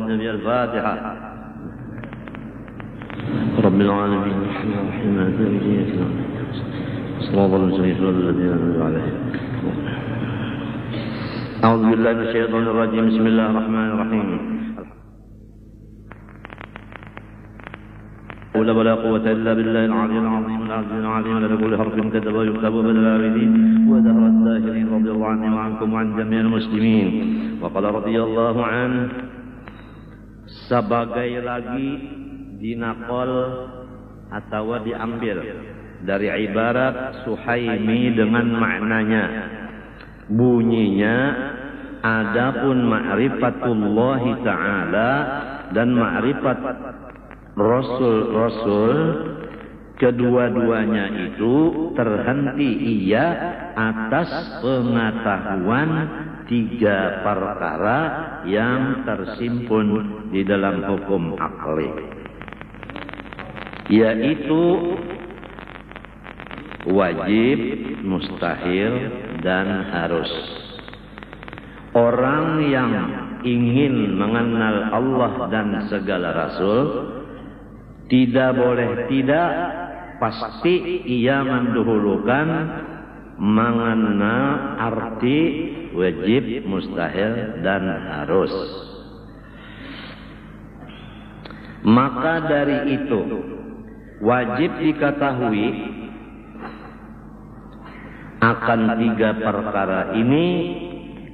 النبي الفاتحة. رب العالمين الرحمن الرحيم مالك يوم الدين صراط المستقيم الذين أنعمت عليهم. أعوذ بالله من الشيطان الرجيم. بسم الله الرحمن الرحيم. ولا قوة إلا بالله العلي العظيم العزيز العليم الذي كل حرف كتب ويكتب بدل العابدين ودهر الداهرين رضي الله عني وعنكم وعن جميع المسلمين. وقال رضي الله عنه. Sebagai lagi dinakol atau diambil dari ibarat Suhaimi dengan maknanya, bunyinya adapun ma'rifatullahi ta'ala dan ma'rifat Rasul-Rasul kedua-duanya itu terhenti ia atas pengetahuan tiga perkara yang tersimpun di dalam hukum akli, yaitu wajib, mustahil, dan harus. Orang yang ingin mengenal Allah dan segala Rasul tidak boleh tidak, pasti ia mendahulukan mengenal arti wajib, mustahil, dan harus. Maka dari itu wajib diketahui akan tiga perkara ini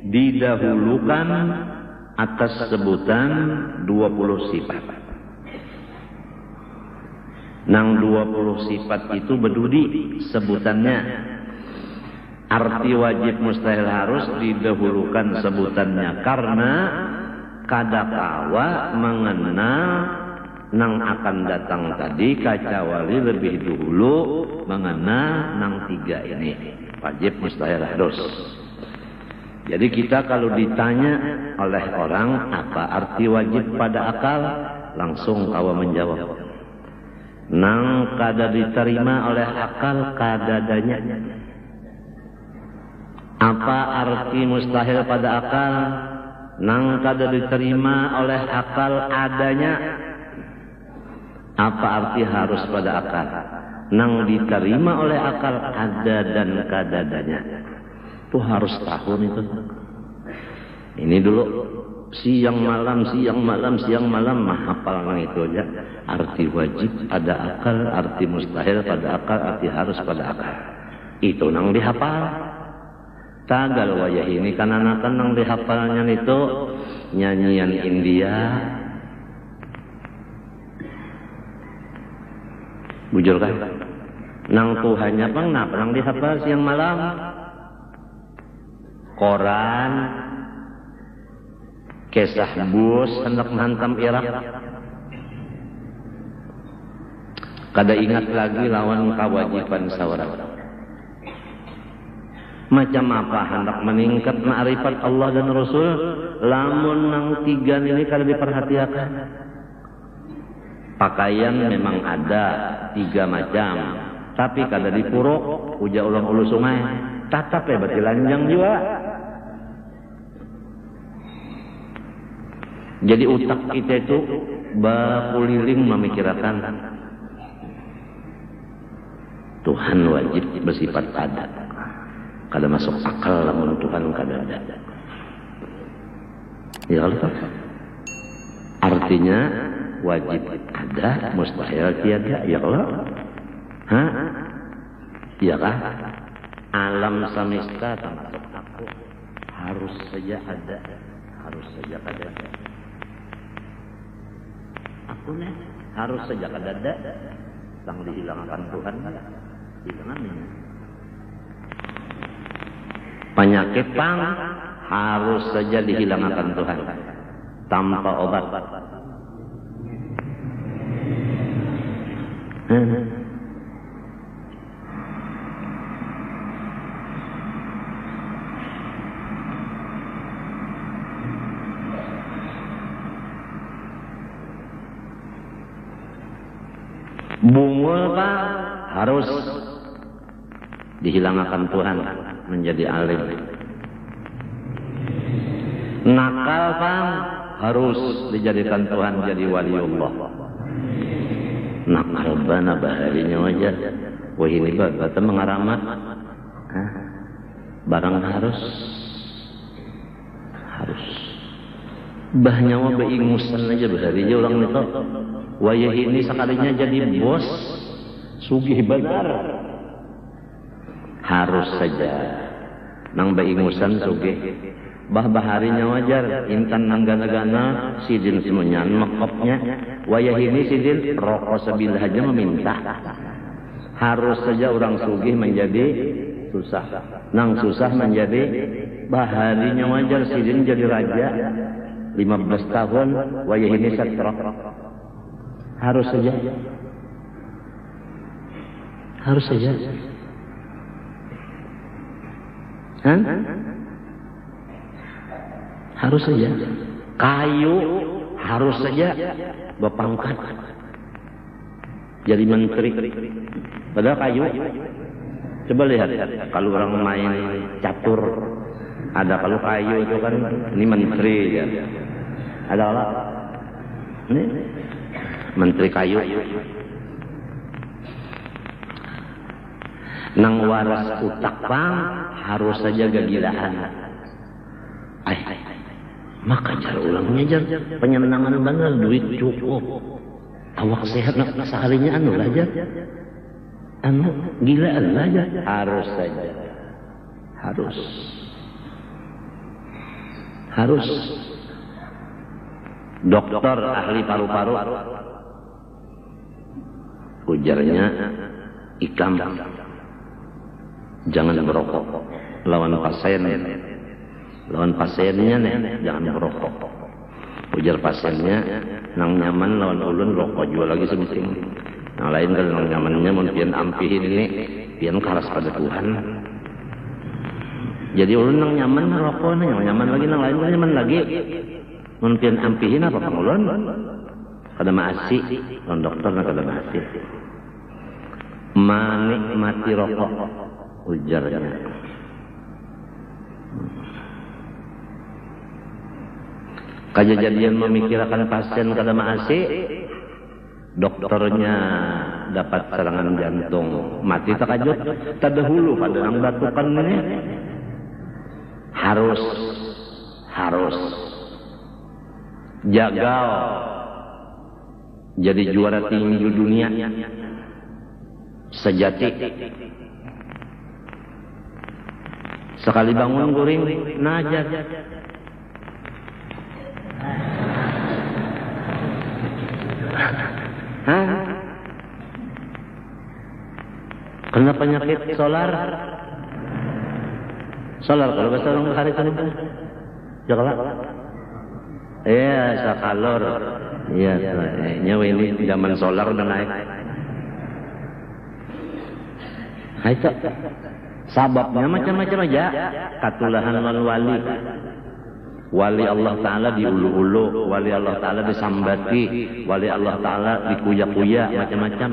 didahulukan atas sebutan 20 sifat. Nang 20 sifat itu berdudi sebutannya. Arti wajib mustahil harus didahulukan sebutannya karena kadakawa mengenal nang akan datang tadi kacawali lebih dulu mengenal nang tiga ini, wajib mustahil harus. Jadi kita kalau ditanya oleh orang apa arti wajib pada akal, langsung kawa menjawab nang kada diterima oleh akal kadadanya. Apa arti mustahil pada akal? Nang kada diterima oleh akal adanya. Apa arti harus pada akal? Nang diterima oleh akal ada dan kadadanya. Itu harus tahu itu. Ini dulu siang malam mah hafal nang itu aja. Arti wajib pada akal, arti mustahil pada akal, arti harus pada akal. Itu nang dihafal. Tagal wajah ini kan nang dihafalnya itu nyanyian India. Bujur kan? Nang Tuhannya pengap nang dihafal siang malam. Koran, kisah bus hendak menghantam Irak. Kada ingat lagi lawan kewajiban seorang. Macam apa hendak meningkat ma'rifat Allah dan Rasul, lamun nang tiga ini kada diperhatikan. Pakaian memang ada 3 macam, tapi kada dipuruk, uja ulang ulu sungai, tatap ya berarti lanjang juga. Jadi utak kita itu bakuliling memikirkan Tuhan wajib bersifat ada. Kada masuk akal lamun Tuhan kada ada. Ya Allah. Artinya wajib ada, mustahil tiada. Ya Allah. Hah? Iya kah? Alam semesta termasuk aku harus saja ada, harus saja kada ada. Aku nih harus saja kada ada. Sang dihilangkan Tuhan, hilangannya. Penyakit pang harus saja dihilangkan Tuhan tanpa obat. Bungul pak harus dihilangkan Tuhan menjadi alim. Nakal pak harus dijadikan Tuhan jadi waliullah. Nak kalbana baharinya wajar. Wah ini bata mengaramat. Barang harus. Bah nyawa beingusan aja baharinya orang itu. Wayah ini sekalinya jadi bos. Sugih benar. Harus saja. Nang beingusan sugih. Bah baharinya wajar. Intan nanggana-gana. Sidin semuanya makopnya. Wayah ini sidin rokok sebilah aja meminta. Harus saja orang sugih menjadi susah. Nang susah menjadi baharinya wajar. Sidin jadi raja 15 tahun. Wayah ini setrok. Harus saja. Harus saja. Harus saja. Kayu harus saja berpangkat jadi menteri. Padahal kayu. Coba lihat kalau orang main catur, ada kalau kayu itu kan ini menteri ya. Ada apa? Ini menteri kayu. Nang waras utak pang harus saja kegilaan. Maka cara ulang ngejar penyenangan benar, duit cukup, awak sehat nak seharinya anu aja, anu gilaan aja. Harus saja, harus. Dokter ahli paru-paru, ujarnya ikam, jangan merokok lawan pasiennya nih, jangan merokok. Ujar pasiennya nang nyaman lawan ulun rokok jual lagi sebenting. Yang lain kan nang nyamannya mun pian ampihin ini pian karas pada Tuhan. Jadi ulun nang nyaman rokok nang nyaman lagi, nang lain kan nyaman lagi. Mun pian ampihin apa pang ulun? Kada maasi, lawan dokter nak kada maasi. Menikmati rokok ujarnya. Kejadian memikirkan pasien kada maasi, dokternya dapat serangan jantung, mati takajut tadahulu pada nang batukan ini. Harus jagal jadi juara tinju dunia sejati. Sekali bangun guring najat. Kena penyakit solar kalau bahasa orang hari itu jakalak. Iya, sakalor. Iya, nyawa ini zaman solar udah naik. Itu sababnya macam-macam aja. Katulahan wali. Wali Allah Ta'ala diulu-ulu, wali Allah Ta'ala disambati, wali Allah Ta'ala dikuya-kuya, macam-macam.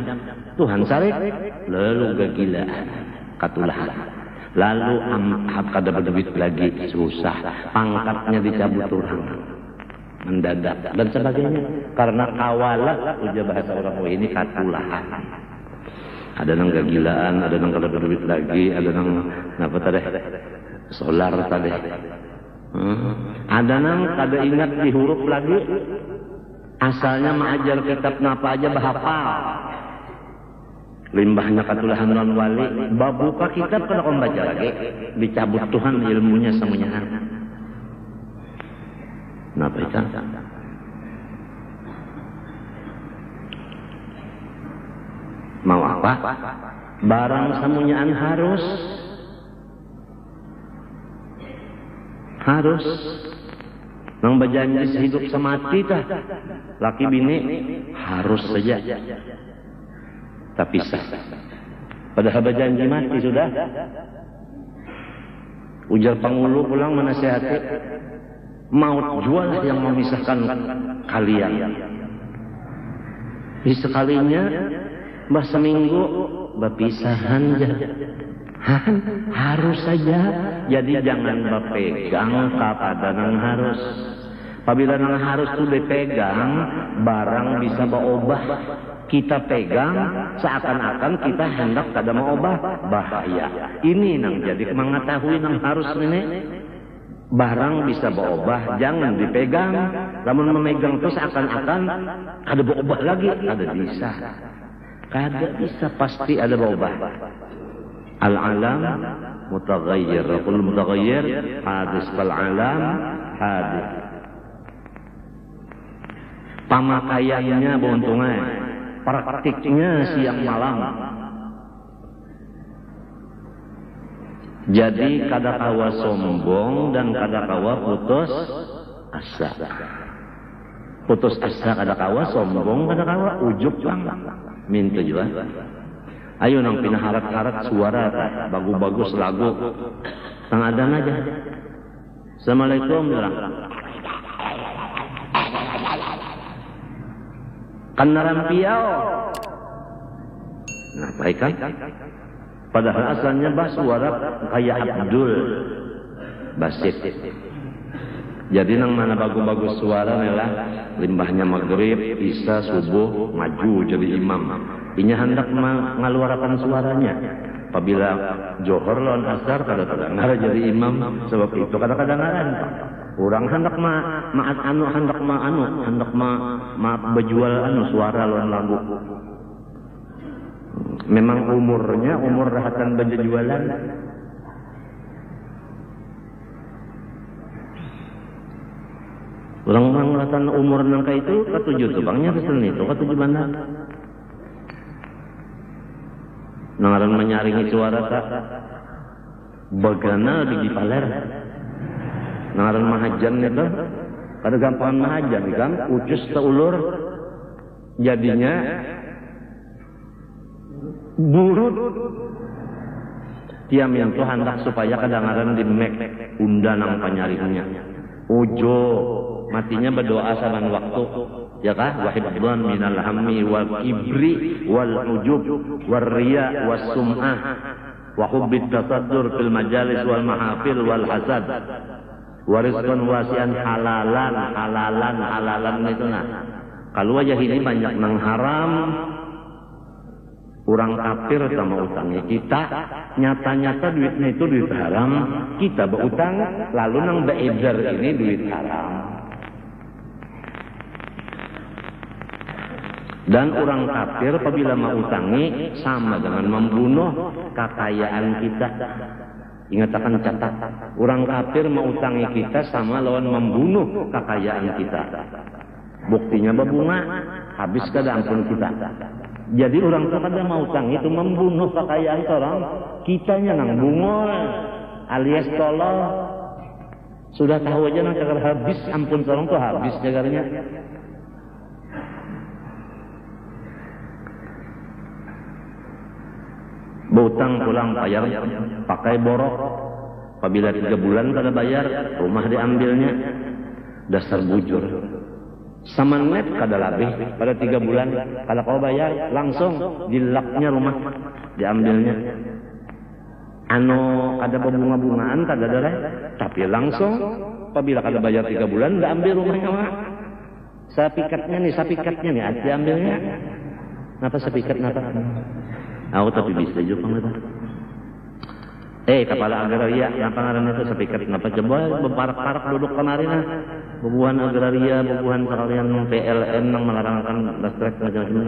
Tuhan sarik, lalu kegilaan, katulahan. Lalu kada berduit lagi, susah. Pangkatnya dicabut orang, mendadak, dan sebagainya. Karena kawalat, ujar bahasa orang ini katulahan. Ada nang kegilaan, ada nang kada berduit lagi, ada nang apa tadi? Solar tadi. Ada nang kada ingat di huruf lagi, asalnya mengajar kitab napa aja bahapal. Limbahnya katulahan non wali, babuka kitab kada kau baca lagi, dicabut Tuhan ilmunya semuanya. Napa itu? Mau apa? Barang semuanyaan harus. Nang berjanji sehidup semati tah laki bini harus saja. Tapi sah. Padahal berjanji mati sudah. Ujar pangulu pulang menasihati, maut jual yang memisahkan kalian. Di sekalinya bah seminggu berpisahan aja. Harus saja. Jadi jangan berpegang kepada yang harus. Apabila nang harus tuh dipegang, barang bisa berubah. Kita pegang seakan-akan kita hendak kada mau ubah, bahaya. Ini nang jadi mengetahui nang harus ini. Barang bisa berubah, jangan dipegang. Namun memegang itu seakan-akan ada berubah lagi, ada bisa. Kada bisa, pasti ada berubah. Al-alam mutaghayyir, kullu mutaghayyir hadis fal alam hadis. Pamakaiannya beruntungnya, praktiknya siang malam. Jadi kadakawa sombong dan kadakawa putus asa. Putus asa kadakawa sombong, kadakawa ujub lang. Minta juga. Ayo nang pinaharat-harat suara bagus-bagus lagu. Tang adan aja. Assalamualaikum bilang. Kanaran piau. Nah, baik kan? Padahal asalnya bah suara kayak Abdul Basit. Jadi nang mana bagus-bagus suara adalah limbahnya maghrib, isya, subuh, maju jadi imam. Inya hendak mengeluarkan suaranya. Apabila johor lawan asar kada terdengar jadi imam, sebab itu kadang-kadang orang hendak berjual suara lawan lagu. Memang umurnya umur rahatan berjualan. Orang-orang rahatan umur nangka itu ketujuh tuh bangnya kesel itu ketujuh mana? Nangaran menyaringi suara tak bagana di paler. Nangaran mahajan itu kada gampang mahajan kan ucus taulur jadinya burut tiam yang tu hendak supaya kadangaran di mek unda nang panyaringnya ujo matinya berdoa saban waktu ya kah wahibban minal hammi wal kibri wal ujub war riya was sum'ah wa hubbit tasaddur fil majalis wal mahafil wal hasad warizqan wasian halalan itu nah kalau aja ini banyak nang haram. Orang kafir sama utangnya kita, nyata-nyata duitnya itu duit haram, kita berutang, lalu nang beredar ini duit haram. Dan orang kafir apabila mau utangi sama dengan membunuh kekayaan kita. Ingat akan catat, orang kafir mau utangi kita sama lawan membunuh kekayaan kita. Buktinya berbunga, habis kada ampun kita. Jadi orang tu kada mau utang itu membunuh kekayaan orang, kitanya nang bungol alias tolol. Sudah tahu aja nang cagar habis, ampun orang tu habis cagarnya. Berutang pulang bayar pakai borok. Apabila 3 bulan kada bayar, rumah diambilnya. Dasar bujur. Samannet kada labih pada 3 bulan kalau kau bayar langsung dilaknya rumah diambilnya. Ada bunga-bungaan kada ada tapi langsung apabila kada bayar 3 bulan dah ambil rumahnya mak. Sapikatnya nih diambilnya. Napa sapikat napa? Aku tapi bisa juga nggak. Kepala agraria, apa ngaran itu sapikat napa coba beparak-parak duduk kemarin ah. Bubuhan agraria, bubuhan sekalian PLN yang melarangkan listrik macam-macam.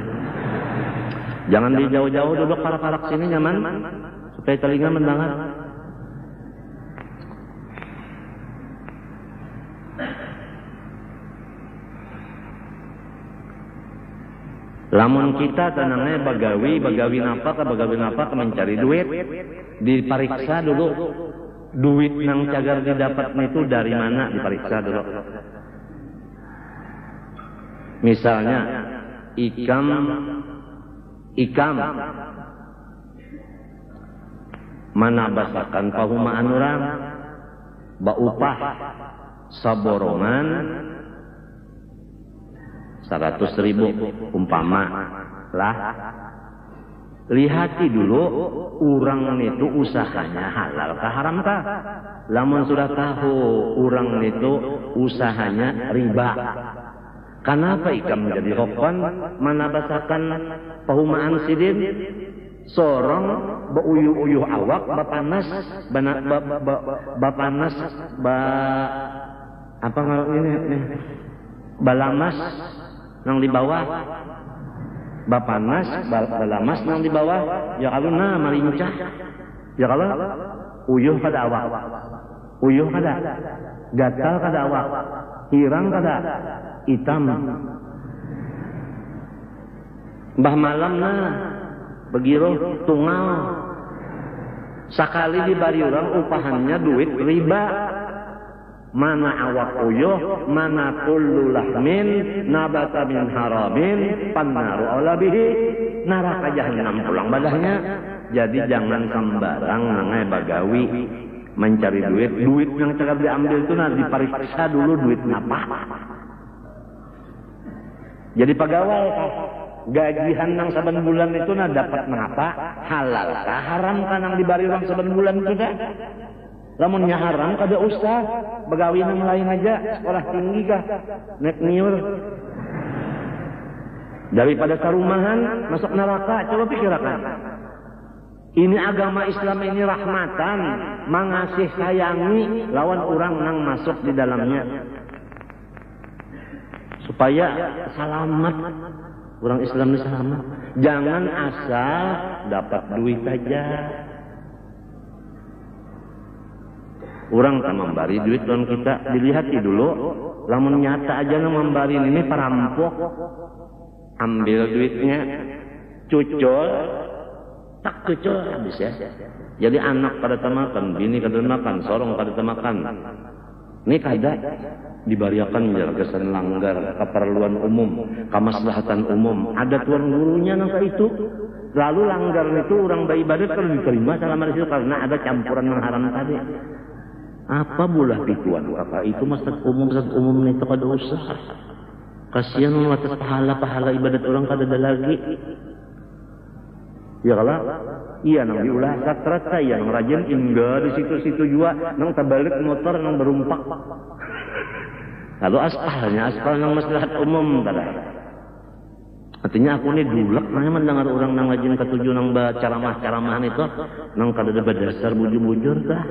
Jangan di jauh-jauh duduk parak-parak sini nyaman supaya telinga mendengar. Lamun kita tenangnya bagawi napa ke mencari duit, diperiksa dulu duit nang cagar didapat itu dari mana, diperiksa dulu. Misalnya ikam mana basakan pahumaan orang baupah saborongan 100.000 umpama lah lihati dulu urang itu usahanya halal kah haram kah. Lamun sudah tahu urang itu usahanya riba, kenapa ikam menjadi hokon manabasakan pahumaan sidin sorong beuyuh-uyuh awak bapanas bapanas apa kalau ini balamas nang di bawah bapanas balamas nang di bawah ya kalau na malincah ya kalau uyuh kada awak uyuh kada gatal kada awak hirang kada hitam mbah malam na begiro tunggal sakali dibari orang upahannya duit riba. Mana awak uyuh, mana kullu lahmin nabata min haramin pannaru aula bihi, neraka jahanam pulang badahnya. Jadi jangan sembarang nangai bagawi mencari duit yang cakap diambil itu nah diperiksa dulu duit napa. Jadi pegawai gajihan nang saban bulan itu nah dapat napa, halal kah haram kah nang dibari orang saban bulan itu dah. Lamunnya haram kada usah begawi nang lain aja sekolah tinggi kah nek niur daripada sarumahan masuk neraka. Coba pikirkan, ini agama Islam ini rahmatan mengasih sayangi lawan orang nang masuk di dalamnya supaya selamat. Orang Islam ini selamat, jangan asal dapat duit saja. Orang tak memberi duit tuan kita, dilihati dulu. Lamun nyata aja nang memberi ini perampok, ambil duitnya, cucul, tak cucul habis ya. Jadi anak pada temakan, bini kada makan, sorong pada temakan. Ini kada dibariakan jagasan langgar keperluan umum, kemaslahatan umum. Ada tuan gurunya nang itu. Lalu langgar itu orang beribadat kalau diterima selama itu karena ada campuran yang haram tadi. Apa bulah pikuan kakak itu masjid umum itu kada usah. Kasihan atas pahala ibadat orang kada ada lagi. Ya kalau iya nang diulah sakrat saya nang rajin hingga di situ-situ juga nang terbalik motor nang berumpak. Lalu aspal nang maslahat umum kada. Artinya aku ini dulak nanya mendengar orang nang rajin ketujuh nang ceramah-ceramahan itu nang kada ada berdasar bujur-bujur dah.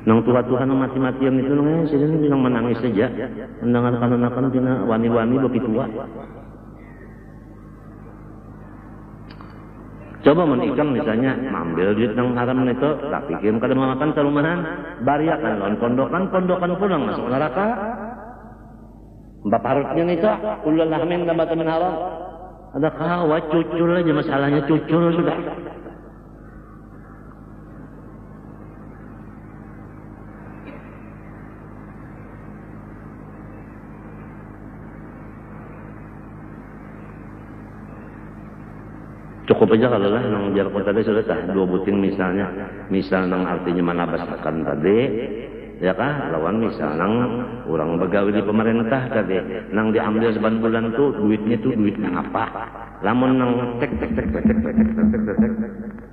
Nang Tuhan mati-matian itu nang sini bilang menangis saja mendengar kanan-kanan tina wani-wani begitu tua. Coba menikam misalnya ambil duit nang haram itu tak pikir kada makan sarumahan bariakan lawan pondokan pulang masuk neraka. Baparutnya itu ulul lahmin nabata min haram. Ada kawat cucul aja masalahnya cucul sudah. Cukup aja kalau lah nang jar tadi sudah sah dua buting misalnya, misal nang artinya manabasakan tadi, ya kah lawan misal nang orang begawi di pemerintah tadi, nang diambil seban bulan tuh duitnya tuh duit nang apa? Lamun nang tek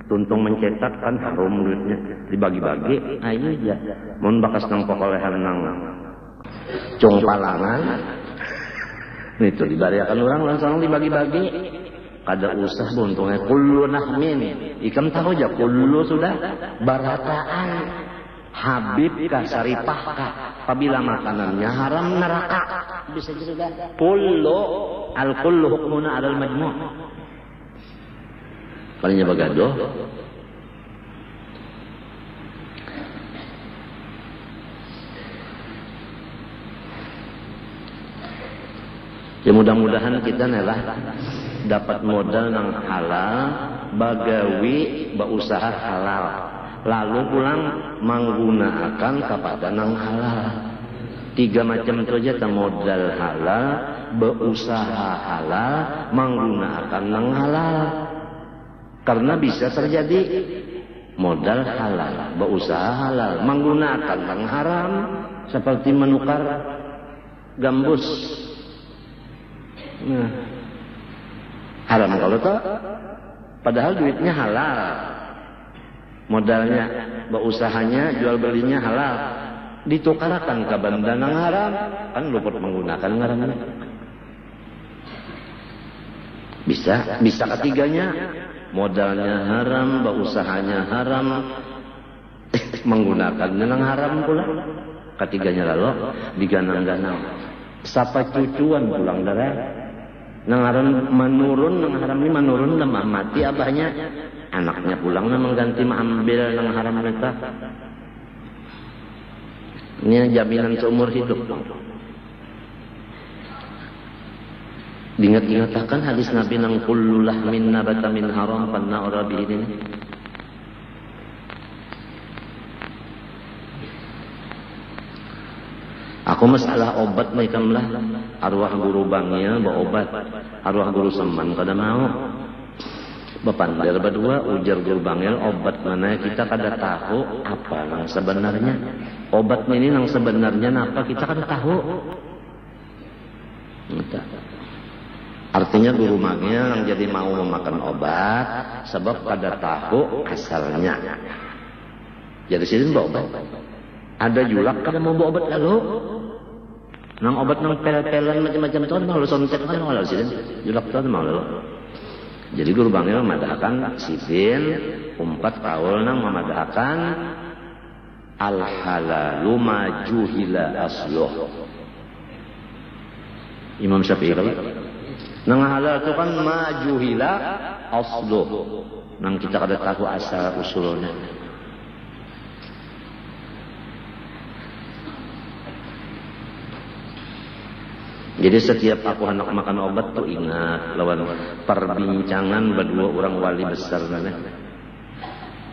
tuntung mencetak kan harum duitnya dibagi-bagi, ayo aja. Mun bakas nang pokolehan nang cung palangan, itu dibariakan orang langsung dibagi-bagi. Kada usah buntungnya kullu nahmin. Ikam tahu aja kullu sudah barataan. Habib kah saripah kah. Apabila makanannya haram neraka. Bisa juga kullu al kullu hukmuna alal majmu'. Palingnya bagadoh. Ya mudah-mudahan kita nelah dapat modal nang halal, bagawi berusaha halal, lalu pulang menggunakan kepada nang halal. 3 macam itu aja modal halal, berusaha halal, menggunakan nang halal. Karena bisa terjadi modal halal, berusaha halal, menggunakan nang haram, seperti menukar gambus. Nah, Haram kalau toh. Padahal duitnya halal. Modalnya, beusahanya, jual belinya halal. Ditukarkan ke benda yang haram, kan luput menggunakan ngaranna. Bisa ketiganya, modalnya haram, beusahanya haram, menggunakannya yang haram pula. Ketiganya lalu diganang-ganang. Sapa cucuan pulang darah. Nang haram menurun, nang haram ini menurun lemah mati abahnya. Anaknya pulang na mengganti ambil nang haram mereka. Ini jaminan seumur hidup. Diingat-ingatkan hadis Nabi nang kullu lahmin nabata min haram panna urabi ini. Aku masalah obat macam lah. Arwah guru bangnya bawa obat. Arwah guru seman kada mau. Bapandar berdua ujar guru bangil obat mana kita kada tahu apa nang sebenarnya. Obat ini nang sebenarnya apa kita kada tahu. Entah. Artinya guru magnya yang jadi mau memakan obat sebab kada tahu asalnya. Jadi sini bawa obat. Ada julak kada mau bawa obat lalu. Nang obat nang pel-pelan macam-macam tu mau lu sontek kan mau lalu sini. Julak tu mau lalu. Jadi guru bangnya memadahkan sipin umpat kaul nang memadahkan al halalu ma juhila asluh. Imam Syafi'i nang halal itu kan majuhila asluh. Nang kita kada tahu asal usulnya. Jadi setiap aku hendak makan obat tuh ingat lawan perbincangan berdua orang wali besar nana.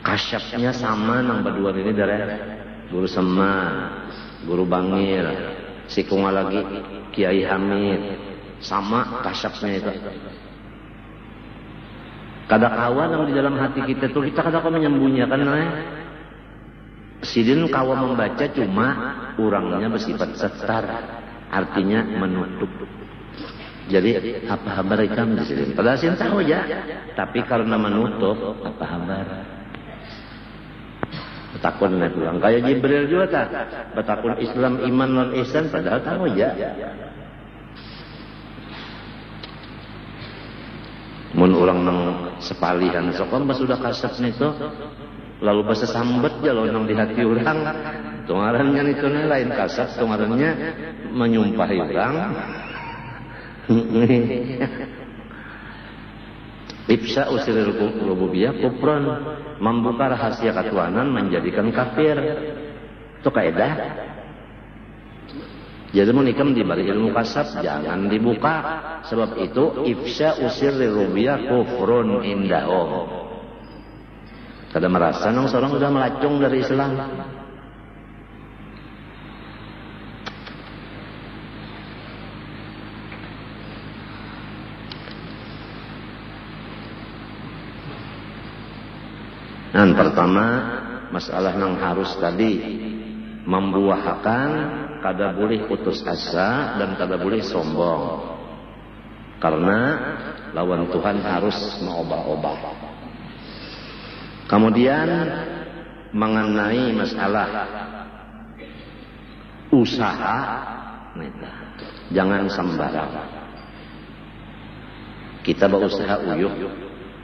Kasyapnya sama nang berdua ini dari guru Sema, guru Bangil, si kunga lagi Kiai Hamid. Sama kasyapnya itu. Kada kawan yang di dalam hati kita tuh kita kada kau menyembunyikan sidin kawa membaca cuma orangnya bersifat setar, artinya menutup. Jadi apa kabar ikam di sini? Padahal sin tahu ya, tapi karena menutup apa kabar? Betakun naik pulang kayak Jibril juga tak. Betakun Islam iman non ihsan padahal tahu ya. Mun orang nang sepalihan sokon pas sudah kasep nito lalu bahasa sambat ya lo nang di hati orang tungarannya itu lain kasep tungarannya menyumpahi orang Ibsa usiril rububiyah kufran membuka rahasia ketuhanan menjadikan kafir itu kaidah. Jadi mau nikam dibalik ilmu kasab jangan dibuka. Sebab itu ifsya usirri rubiyah kufrun indahum. Kada merasa nang seorang sudah melacung dari Islam. Dan pertama masalah yang harus tadi membuahkan kada boleh putus asa dan kada boleh sombong. Karena lawan Tuhan harus mengobah-obah. Kemudian mengenai masalah usaha, jangan sembarang. Kita berusaha uyuh,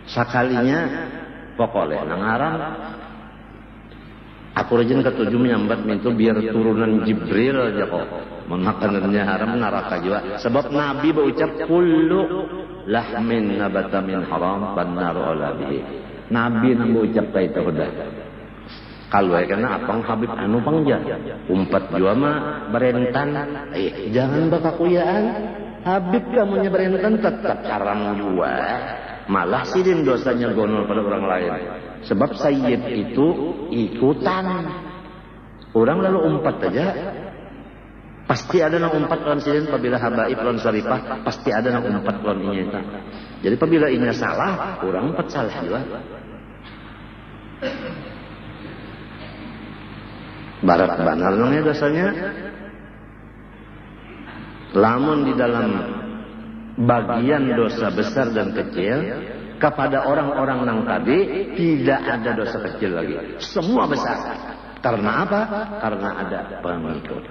sekalinya pokoknya nang haram. Aku rajin ketujuh menyambat mintu biar turunan Jibril aja kok. Makanannya haram neraka juga. Sebab Nabi berucap kullu lahmin nabata min haram bannaru ala bihi. Nabi nang berucap kayak itu udah. Kalau karena apang Habib anu pangja. Umpat jua mah berentan. Jangan bakakuyaan. Habib kamunya berentan tetap haram jua. Malah sidin dosanya gonol pada orang lain. Sebab sayyid itu ikutan. Orang lalu umpat aja. Pasti ada yang umpat lawan sidin. Apabila habaib lawan saripah. Pasti ada yang umpat lawan inya. Jadi apabila inya salah. Orang umpat salah juga. Barat banar namanya dosanya. Lamun di dalam bagian dosa besar dan kecil. Kepada orang-orang nang tadi tidak ada dosa kecil lagi, semua besar. Karena apa? Karena ada pengikut.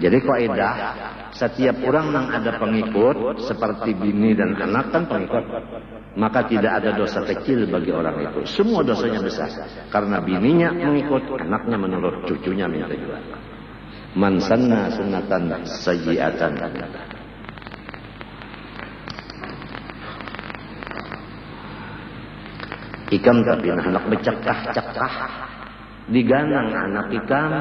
Jadi kaidah, setiap orang nang ada pengikut seperti bini dan anak kan pengikut, maka tidak ada dosa kecil bagi orang itu. Semua dosanya besar karena bininya mengikut, anaknya menurut, cucunya minta juga. Man sanna sunnatan sayyi'atan. Ikam tapi anak becakah-cakah diganang anak ikam,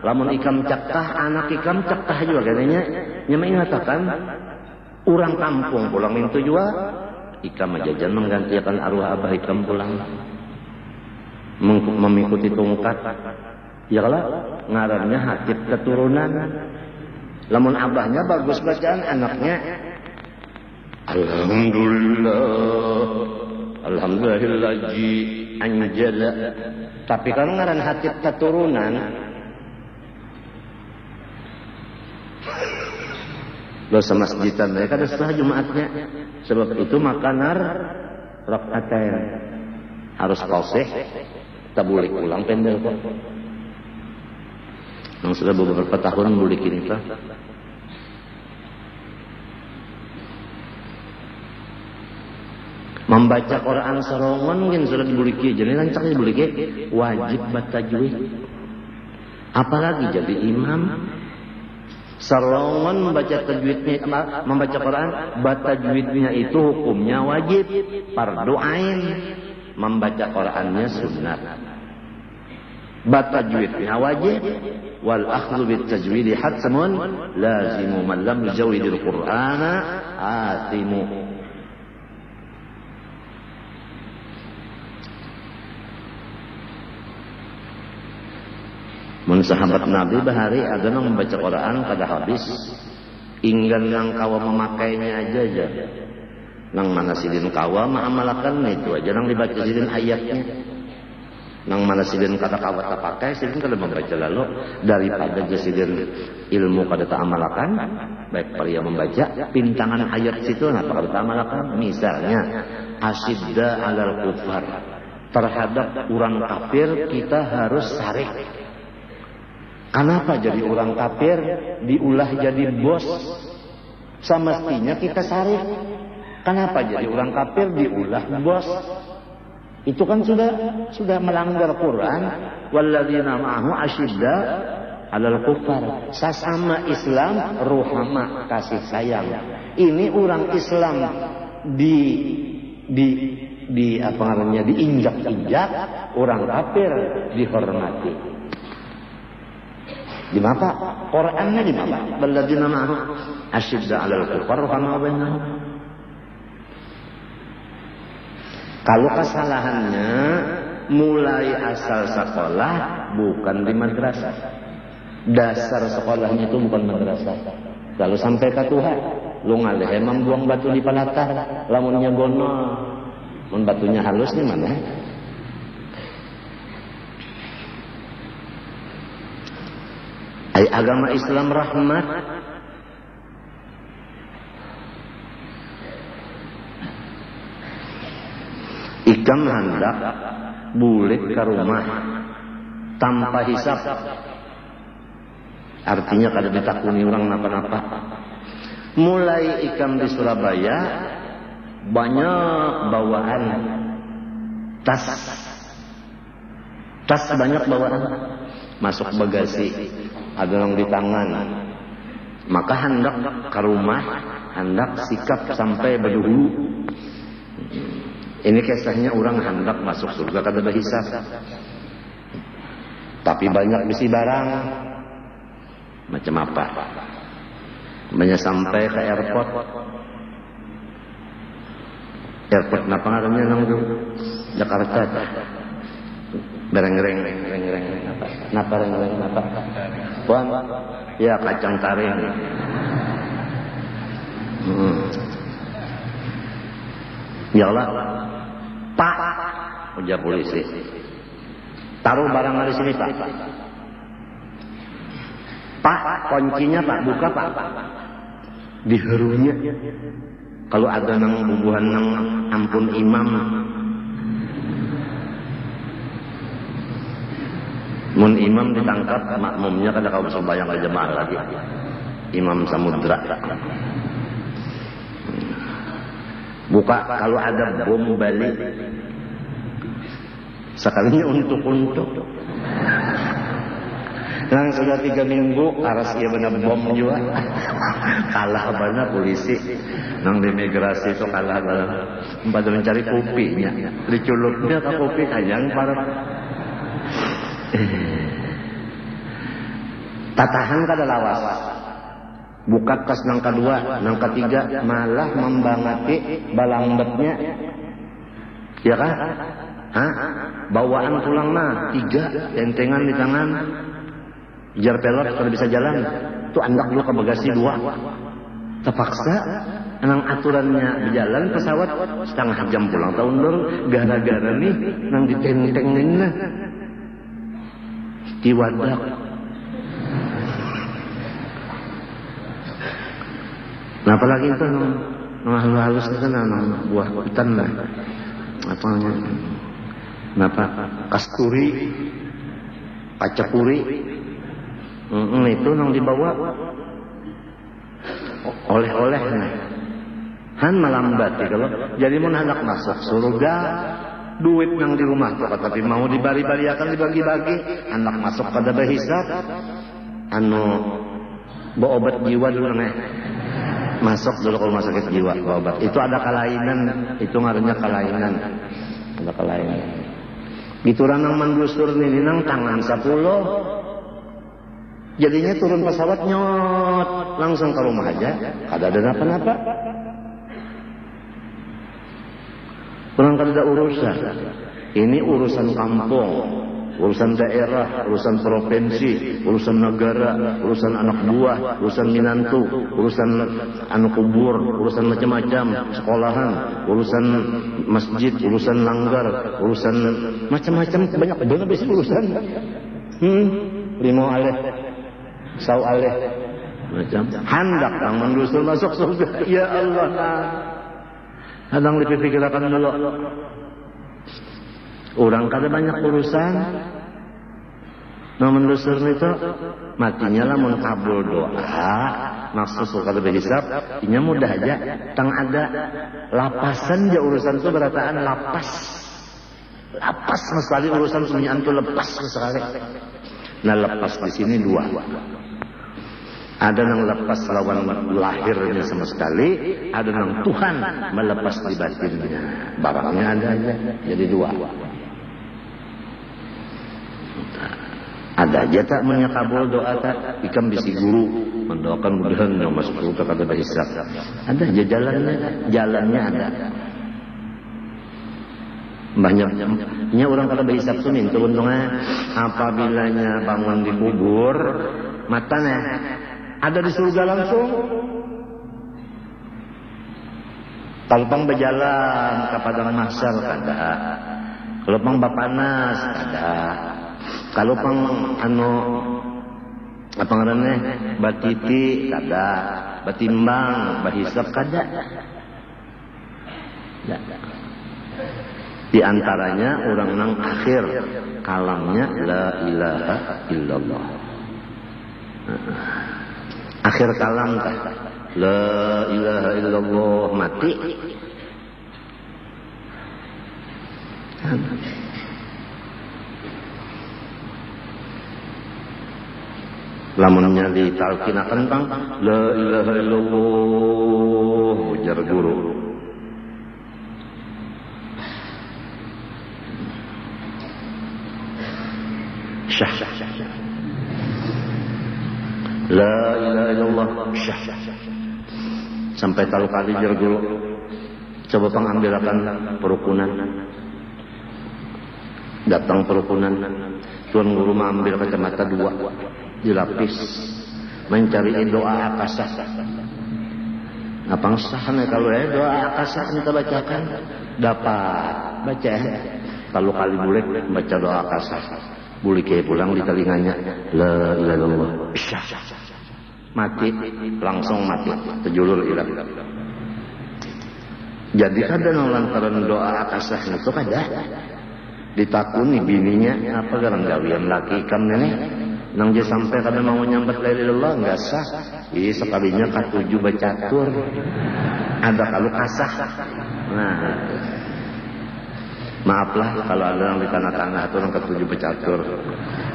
lamun ikam cakah anak ikam cakah juga katanya. Nyama ingatakan orang kampung pulang itu juga ikam ajajan menggantikan arwah abah ikam pulang mengikuti tongkat. Ya kalau ngarannya hatib keturunan. Lamun abahnya bagus bacaan, anaknya Alhamdulillahi anjala. Tapi kalau ngaran hatib keturunan, dosa masjidan mereka ada setelah Jumatnya. Sebab itu makanar rakaatain harus qasih, tak boleh ulang pendel kok. Yang sudah beberapa tahun boleh kini kah? Membaca Quran sorongan mungkin sudah dibuliki, jadi lancaknya dibuliki wajib batajwid. Apalagi jadi imam sorongan membaca tajwidnya, membaca Quran batajwidnya itu hukumnya wajib, fardu ain. Membaca Qurannya sunnat. Batajwidnya wajib, wal akhdhu bit tajwidi hatmun lazimu man lam yujawwidil Qur'ana atimu. Mun sahabat Nabi bahari ada nang membaca Quran kada habis, inggan nang kawa memakainya aja. Nang mana sidin kawa ma'amalakan itu aja nang dibaca sidin ayatnya. Nang mana sidin kada kawa tak pakai, sidin kada membaca lalu daripada sidin ilmu kada tak amalakan, baik pria membaca pintangan ayat situ napa kada tak amalakan. Misalnya asyidda alal kufar, terhadap orang kafir kita harus sarik. Kenapa jadi orang kafir diulah jadi bos? Semestinya kita sarik. Kenapa jadi orang kafir diulah bos? Itu kan sudah melanggar Quran. Walladzina ma'ahu asyidda 'alal kufar. Sesama Islam ruhama, kasih sayang. Ini orang Islam di apa namanya diinjak-injak, orang kafir dihormati. Di mana? Qurannya di mana? Walladzina ma'ahu asyidda 'alal kufar ruhama bainahum. Kalau kesalahannya mulai asal sekolah bukan di madrasah. Dasar sekolahnya itu bukan madrasah. Kalau sampai ke Tuhan, lu ngalih emang buang batu di palatar, lamunnya gono, mun batunya halus di mana? Agama Islam rahmat. Ikam hendak bulik ke rumah tanpa hisap. Artinya kada ditakuni orang napa-napa. Mulai ikam di Surabaya banyak bawaan tas banyak bawaan masuk bagasi, ada yang di tangan. Maka hendak ke rumah, hendak sikap sampai berduhulu. Ini kisahnya orang hendak masuk surga kada berhisab. Tapi banyak bisi barang. Macam apa? Banyak sampai ke airport. Airport napa ngarannya nang Jakarta. Bereng-reng apa? Napa reng-reng apa? Puan? Ya kacang taring. Ya Allah, Pak, ujar polisi, taruh barang di sini Pak. Pak, kuncinya Pak, buka Pak. diherunya. Kalau ada nang bubuhan nang ampun imam, mun imam ditangkap, makmumnya kada kau bisa bayang aja jemaah lagi. Imam Samudra. Buka kalau ada bom balik, sekalinya untuk. Nang sudah 3 minggu, aras ia benar bom juga. Kalah benar polisi. Nang di migrasi itu kalah benar. Pada mencari kopinya. Diculupnya ke kopi kayang para. Tatahan kada lawas. Buka kas nang kedua, nang ketiga malah membangati balambetnya. Ya kan? Hah? Bawaan pulang mah 3, tentengan di tangan. Jar pelot kalau bisa jalan. Tuh andak dulu ke bagasi 2. Terpaksa nang aturannya berjalan pesawat setengah jam pulang tahun baru gara-gara nih nang ditentengin lah. Istiwadak. Nah apalagi itu nang halus itu kan nang buah hutan lah. Apa namanya? Kenapa? Kasturi, pacakuri. Itu nang dibawa oleh-oleh han malambat kalau jadi mun hendak masuk surga duit nang di rumah tuh tapi mau dibari-bariakan dibagi-bagi hendak masuk kada berhisab anu bawa obat jiwa dulu masuk dulu kalau rumah sakit jiwa bawa obat itu ada kelainan itu ngaruhnya kelainan ada kelainan gitu nang mandusur nih nang tangan 10 jadinya turun pesawat nyot langsung ke rumah aja kada ada apa-apa kurang kada ada urusan ini urusan kampung urusan daerah urusan provinsi urusan negara urusan anak buah urusan minantu urusan anu kubur urusan macam-macam sekolahan urusan masjid urusan langgar urusan macam-macam banyak banget besi urusan limo aleh sau aleh macam hendak kang mendusur masuk surga ya Allah hadang dipikirkan dulu orang kada banyak urusan nah mendusur itu matinya lah mun kabul doa maksud kada berhisab inya mudah aja tang ada lapasan je urusan itu berataan lapas sekali urusan sunyian itu lepas sekali nah lepas di sini 2 ada yang lepas lawan lahirnya sama sekali, ada yang Tuhan melepas di batinnya. Barangnya ada aja, jadi 2. Ada aja tak menyakabul doa tak, ikam bisi guru mendoakan mudahan yang masuk surga kada berhisab. Ada aja jalannya ada. Banyaknya orang kada berhisab tu minta untungnya apabilanya bangun di kubur matanya ada di surga langsung. Kalau pang berjalan ke padang mahsyar kada. Kalau pang bapanas kada. Kalau pang apa ngarannya batiti kada. Batimbang bahisab kada. Di antaranya orang nang akhir kalamnya la ilaha illallah. Akhir kalam kah la ilaha illallah mati lamunnya ditalkinakan bang la ilaha illallah ujar guru syah la ilaha illallah syah sampai tahu kali jar guru coba pengambilakan perukunan datang perukunan tuan guru mengambil kacamata 2 dilapis mencari doa akasah apa sahnya kalau doa akasah kita bacakan dapat baca kalau kali boleh baca doa akasah boleh kayak pulang di telinganya la ilaha illallah syah mati, langsung mati, terjulur ilang. Jadi kadang lantaran doa akasah itu kada ditakuni bininya apa garang gawian laki kam nenek nang je sampai kada mau nyambat la ilaha illallah enggak sah. Sekalinya katuju bacatur. Ada kalau kasah. Nah, maaflah kalau ada yang di tanah-tanah itu orang ketujuh bercatur.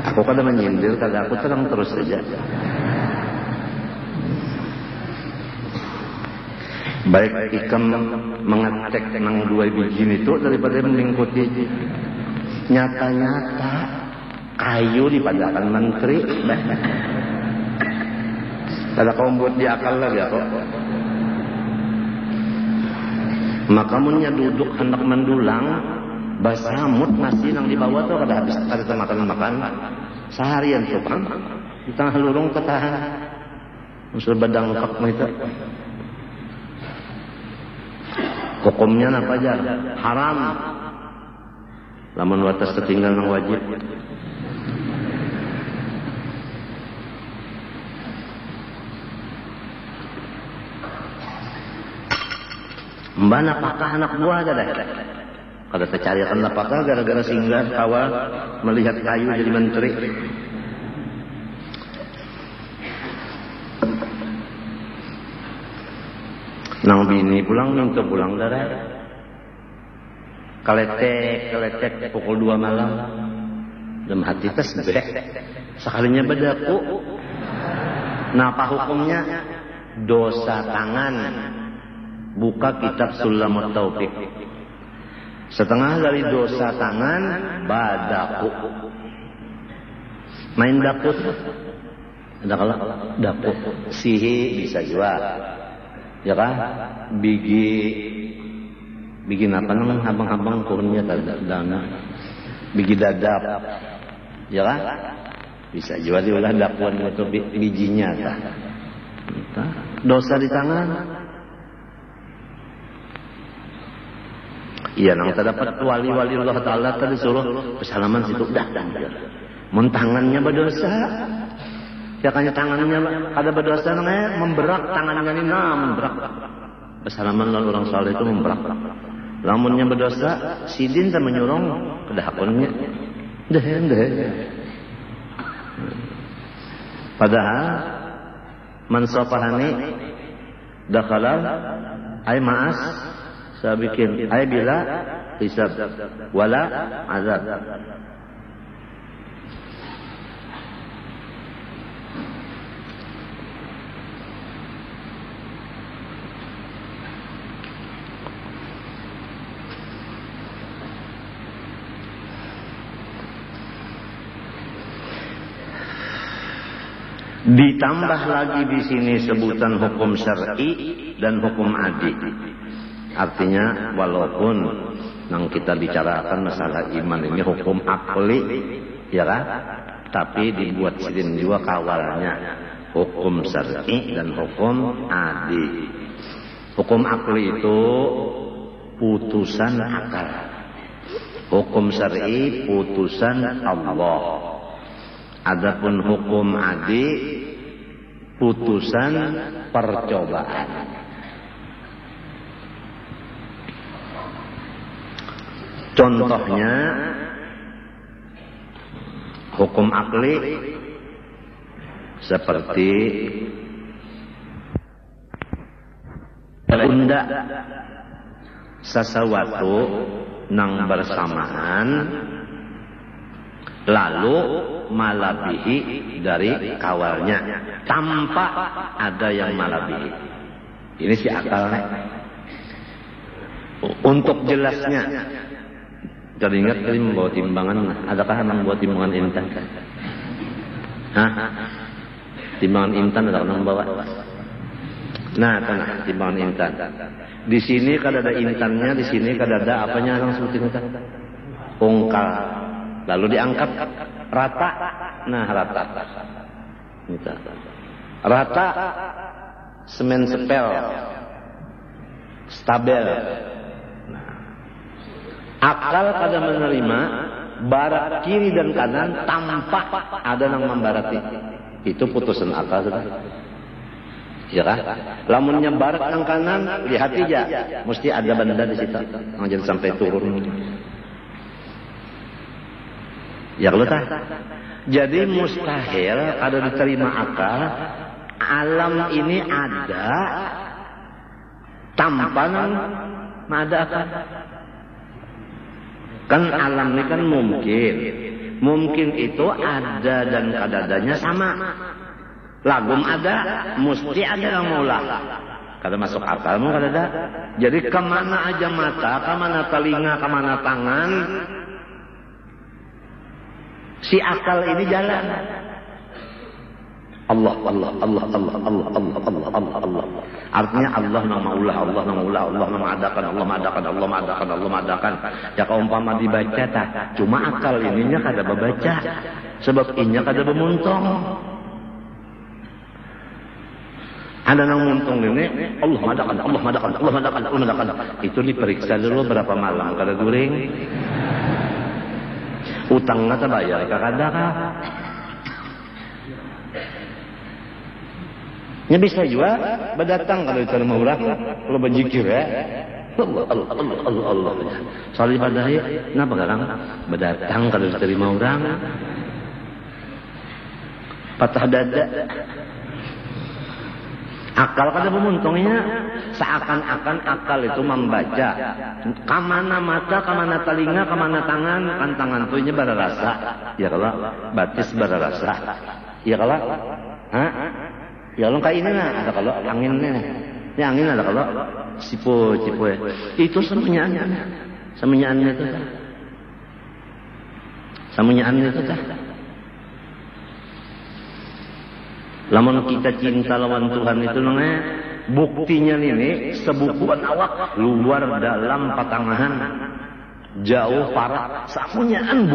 Aku kada menyindir, kada aku terang terus saja. Baik ikam mengecek nang 2 biji itu daripada mengikuti nyata-nyata kayu dipadakan menteri. Kada kau buat di akal lagi aku. Maka munnya duduk hendak mendulang basamut nasi nang dibawa tuh kada habis kada makan seharian tuh kan di tengah lurung ketahan usul badang kak itu hukumnya apa aja haram lamun watas tertinggal nang wajib. Mbak apakah anak buah ada dah? Kada tercarikan apakah gara-gara singgah awal melihat kayu jadi menteri. Nang bini pulang minta pulang darah. Kaletek pukul 2 malam. Dalam hati tasbih. Sekalinya bedaku. Nah apa hukumnya? Dosa tangan. Buka kitab Sulamut Taufiq. Setengah dari dosa tangan badaku. Main dapur. Ada kalau dapur sihi bisa juga. Ya kan? Bigi apa namanya habang-habang kurnya dana. Bigi dadap. Ya kan? Bisa juga diolah dapur itu bijinya kan. Dosa di tangan. Iya, nang terdapat wali-wali Allah Ta'ala tadi suruh bersalaman situ dah. Mun tangannya berdosa. Ya kanya tangannya ada berdosa namanya memberak tangannya ini memberak. Bersalaman lalu orang saleh itu memberak. Lamunnya berdosa, sidin tak menyurong kedahakunnya. Dah. Padahal man safahani dakhala ay ma'as sabikin ay bila hisab wala azab. Ditambah lagi di sini sebutan hukum syar'i dan hukum adi. Artinya walaupun yang kita bicarakan masalah iman ini hukum akli, ya kan? Tapi dibuat sidin juga kawalnya hukum syar'i dan hukum adi. Hukum akli itu putusan akal. Hukum syar'i putusan Allah. Adapun hukum adi putusan percobaan. Contohnya hukum akli seperti unda sesuatu nang bersamaan lalu malabihi dari kawalnya tanpa ada yang malabihi. Ini si akalnya. Untuk jelasnya, teringat tadi membawa timbangan. Adakah yang membawa timbangan intan? Hah? Timbangan intan ada yang membawa? Nah, tanah timbangan intan. Di sini kada ada intannya, di sini kada ada apanya orang sebutin intan? Ungkal. Lalu diangkat rata. Nah, rata. Rata semen sepel. Stabil. Nah. Akal kada menerima barat kiri dan kanan tanpa ada yang membarati. Itu putusan akal sudah. Ya kan? Lamun nyebar ke kanan, lihat aja, mesti ada benda di situ. Jangan sampai turun. Ya kalau tak. Jadi mustahil kalau diterima akal, alam ini ada tanpa ada akal. Kan alam ini kan mungkin. Mungkin itu ada dan kadadanya sama. Lagum ada, mesti ada yang maulah. Kada masuk akal mau kada ada. Jadi kemana aja mata, kemana telinga, kemana tangan, si akal ini jalan. Allah. Artinya Allah mengadakan. Ya kaumpama dibaca tak, cuma akal ininya kada babaca. Sebab inya kada bemuntong. Ada nang muntung ini, Allah madakan. Itu diperiksa dulu berapa malam kada guring. Utang nggak terbayar, kada kah? Nya bisa juga berdatang kalau itu mau orang, kalau berzikir ya. Allah. Salih badai, kenapa garang? Berdatang kalau diterima orang. Patah dada. Akal kada memuntungnya, seakan-akan akal itu membaca. Kamana mata, kamana telinga, kamana tangan, kan tangan itu nya bararasa. Ya kalau batis bararasa. Ya kalau, ya kalau kayak ini lah, ada kalau anginnya. Ya angin ada kalau sipo. Itu semuanya itu dah. Semuanya itu dah. Lamun kita cinta lawan Tuhan itu namanya buktinya ini sebukuan awak luar dalam patangahan jauh parah samunyaan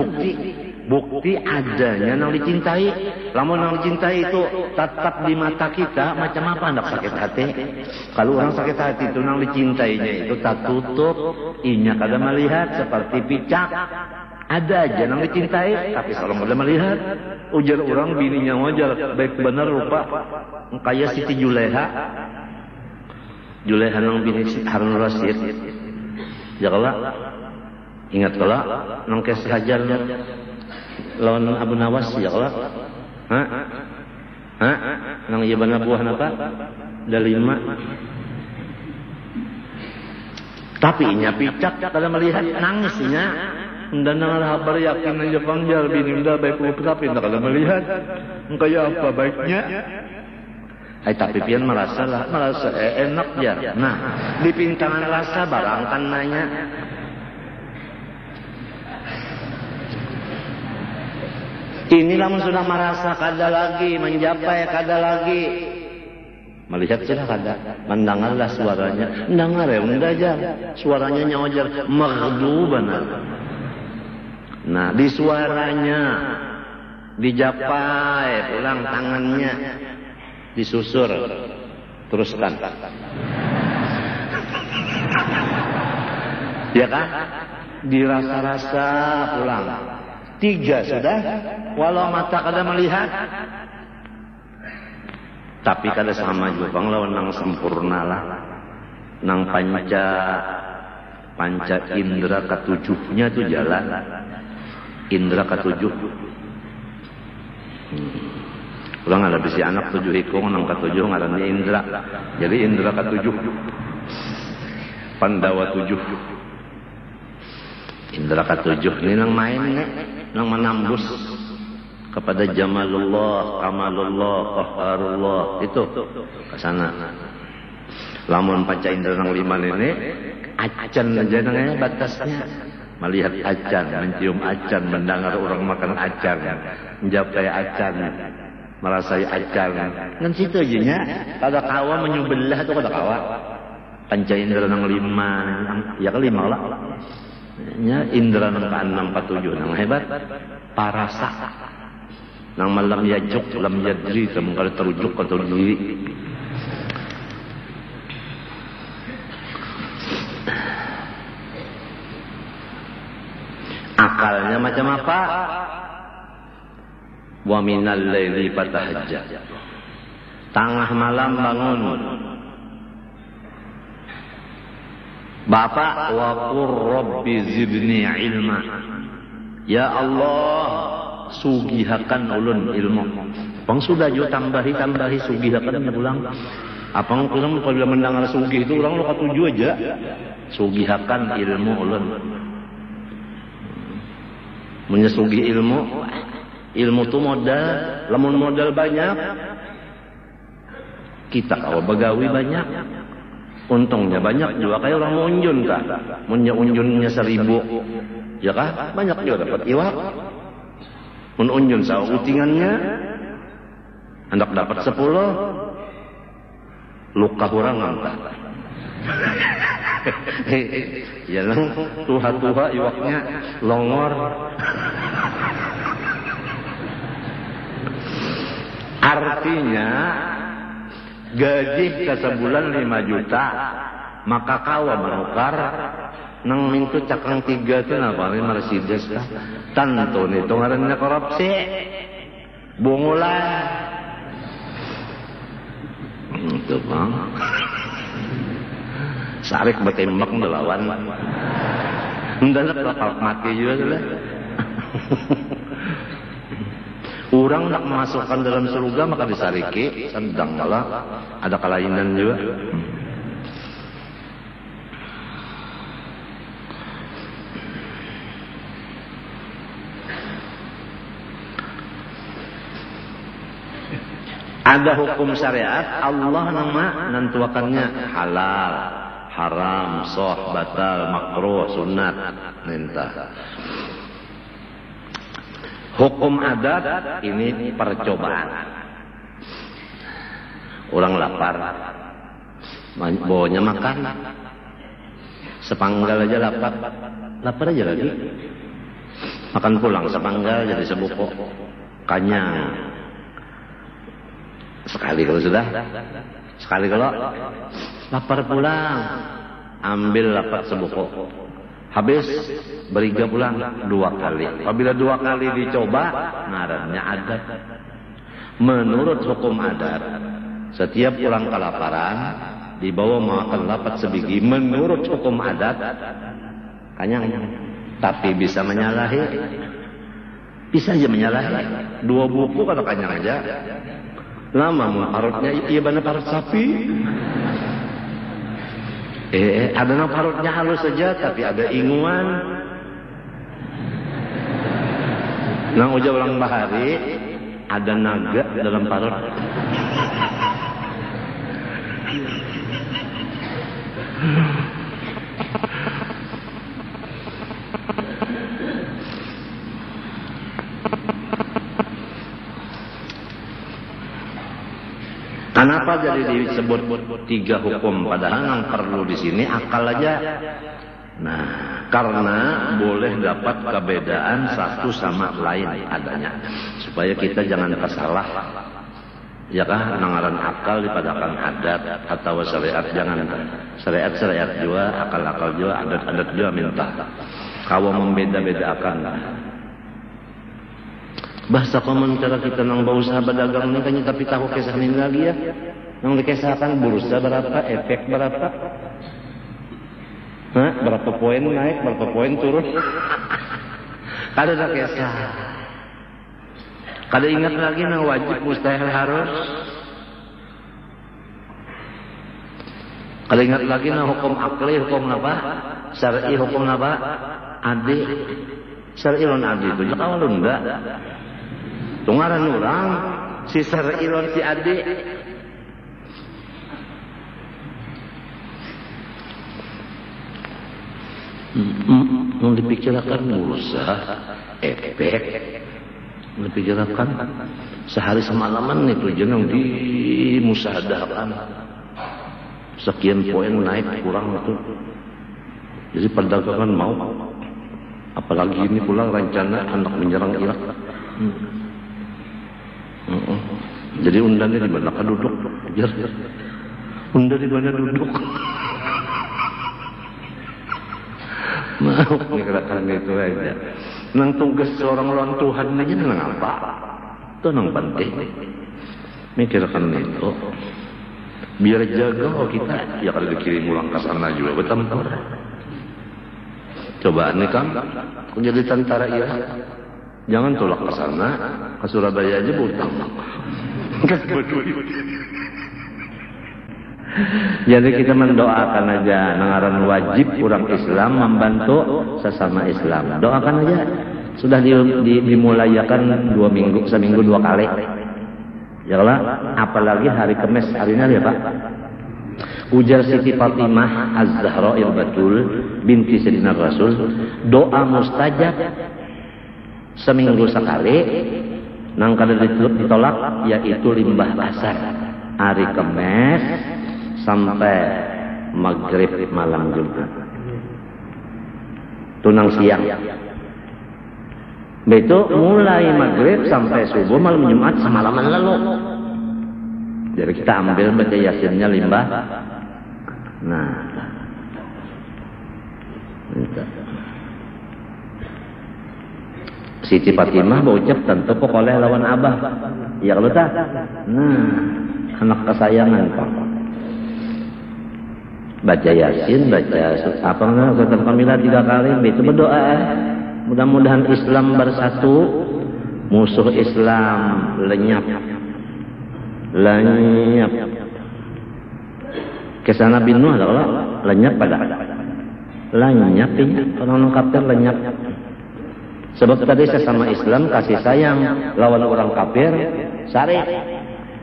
bukti adanya nang dicintai. Lamun nang dicintai itu tetap di mata kita macam apa hendak sakit hati. Kalau orang sakit hati itu nang dicintainya itu tak tutup inya kada melihat seperti picak. Ada aja nang dicintai tapi kalau kada melihat. Ujar orang bininya wajar baik benar rupa kayak Siti Juleha nang bini Harun Rasyid. Ya kalau ingat kalau nang Kes Hajar lawan Abu Nawas ya kalau nang iya bana buah apa ada 5 tapi inya picak kada melihat nangisnya. Dan nang habar yakin aja pangjal bini udah baik tapi tak ada melihat kayak apa baiknya. Tapi pian merasa enak ya. Nah di pintangan rasa barangkan nanya. Ini lamun sudah merasa kada lagi menjapai kada lagi. Melihat sudah kada, mendengarlah suaranya, mendengar ya unda aja suaranya nyawajar maghduban. Nah, di suaranya dijapai pulang tangannya disusur teruskan. Ya kan? Dirasa-rasa pulang. 3 sudah walau mata kada melihat. Tapi kada sama juga bang lawan nang sempurna lah. Nang panca indera ketujuhnya itu jalan. Indra ketujuh. Ulang ada bisi anak 7 hikung, nang ketujuh ngarannya Indra. Jadi Indra ketujuh. Pandawa 7. Indra ketujuh ini nang main nang menambus kepada Jamalullah, Kamalullah, Qaharullah itu ke sana. Lamun panca indra nang 5 ini acan aja nangnya batasnya. Melihat acan, mencium acan, mendengar orang makan acan, menjapai acan, merasai acan. Kan situ aja nya, kada kawa menyubelah itu kada kawa. Panca indra nang 5, ya ke 5 lah. Nya indra nang 6, 7 nang hebat. Parasa. Nang malam yajuk, lam yadri, kalau terujuk atau diri. Akalnya macam apa? Wa minal laili fatahajjad. Tengah malam bangun. Bapak wa qur rabbi zidni ilma. Ya Allah, sugihakan ulun ilmu. Pang sudah jo tambahi sugihakan ulang. Apang kurang kalau mendengar sugih itu orang lo katuju aja. Sugihakan ilmu ulun. Menyesugih ilmu tu modal, lamun modal banyak. Kita kalau begawi banyak, untungnya banyak juga kayak orang unjun kah, punya unjunnya 1000, ya kah? Banyak juga dapat iwak. Mun unjun saw utingannya, hendak dapat 10, luka hurangan kah? Ya lang, tuha iwaknya longor. Artinya gaji ke sebulan 5 juta, maka kawa menukar nang mintu cakang 3 itu napa Mercedes kah? Tanto nito ngarannya korupsi. Bungulan. Itu bang. Sarik bertembak melawan. Mendadak bakal mati juga sudah. Orang nak memasukkan dalam surga maka disariki, sedang malah ada kelainan juga. Ada hukum syariat, Allah nama nentuakannya halal, haram, sah, batal, makruh, sunat, nentah. Hukum adat ini percobaan. Orang lapar, bawanya makan, sepanggal aja lapar aja lagi. Makan pulang sepanggal jadi sebuko, kanyang. Sekali kalau lapar pulang, ambil lapar sebuko. Habis beriga pulang 2 kali. Apabila 2 kali dicoba, ngarannya adat. Menurut hukum adat, setiap orang kelaparan dibawa makan lapat sebiji. Menurut hukum adat, kanyang. Tapi bisa menyalahi. Bisa aja menyalahi. 2 buku kalau kanyang aja. Lama parutnya iya benar parut sapi. Ada yang parutnya halus saja, tapi ada inguan. Nang uja ulang bahari, ada naga dalam parut. Kenapa jadi disebut 3 hukum? Padahal yang perlu di sini akal aja. Nah, karena boleh dapat perbedaan satu sama lain adanya, supaya kita jangan kesalah. Ya kah, nangaran akal dipadakan adat atau syariat, jangan syariat juga, akal juga, adat juga minta. Kalau membeda-bedakan. Bahasa komen cara kita nang berusaha berdagang ini kan tapi tahu kisah ini lagi ya. Nang dikisahkan bursa berapa, efek berapa. Berapa poin naik, berapa poin turun. Kada ada kisah. Kada ingat lagi nang wajib mustahil harus. Kada ingat lagi nang hukum akli, hukum apa? Syar'i hukum apa? Adi. Syar'i lon adi itu ya kalau enggak. Tunggaran orang si Sar'ilon si adik. Mau dipikirkan bursa, efek, dipikirkan sehari semalaman itu jeneng dimusahadakan. Sekian poin naik kurang itu. Jadi perdagangan mau. Apalagi ini pula rencana anak menyerang Irak. Jadi undannya di mana duduk? Biar undan di mana duduk? Mau dikatakan itu aja. Nang tugas seorang lawan Tuhan aja nang apa? Itu nang penting. Mikirkan itu. Biar jaga kita, ya kalau dikirim ulang ke sana juga betul. Coba nih kan, jadi tentara Irak. Jangan tolak ke sana, ke Surabaya aja butang. Jadi kita mendoakan aja, nangaran wajib orang Islam membantu sesama Islam. Doakan aja. Sudah dimulayakan seminggu 2 kali. Ya Allah, apalagi hari Kamis hari ini ya Pak. Ujar Siti Fatimah Az-Zahra Batul binti Sayyidina Rasul, doa mustajab seminggu sekali, nang kada ditolak yaitu limbah basah hari Kamis sampai maghrib malam Jumat. Tunang siang. Itu mulai maghrib sampai subuh malam Jumat semalaman lalu. Jadi kita ambil baca Yasinnya limbah. Nah. Siti Fatimah berucap tentu pokoknya lawan abah. Ya kalau tak. Nah, anak kesayangan Pak. Baca Yasin, baca apa namanya Surat Kamilah 3 kali, itu berdoa. Mudah-mudahan Islam bersatu, musuh Islam lenyap. Kesana binu adalah lenyap pada. Lenyap ini orang kafir lenyap. Sebab tadi sesama Islam kasih sayang, lawan orang kafir syarif.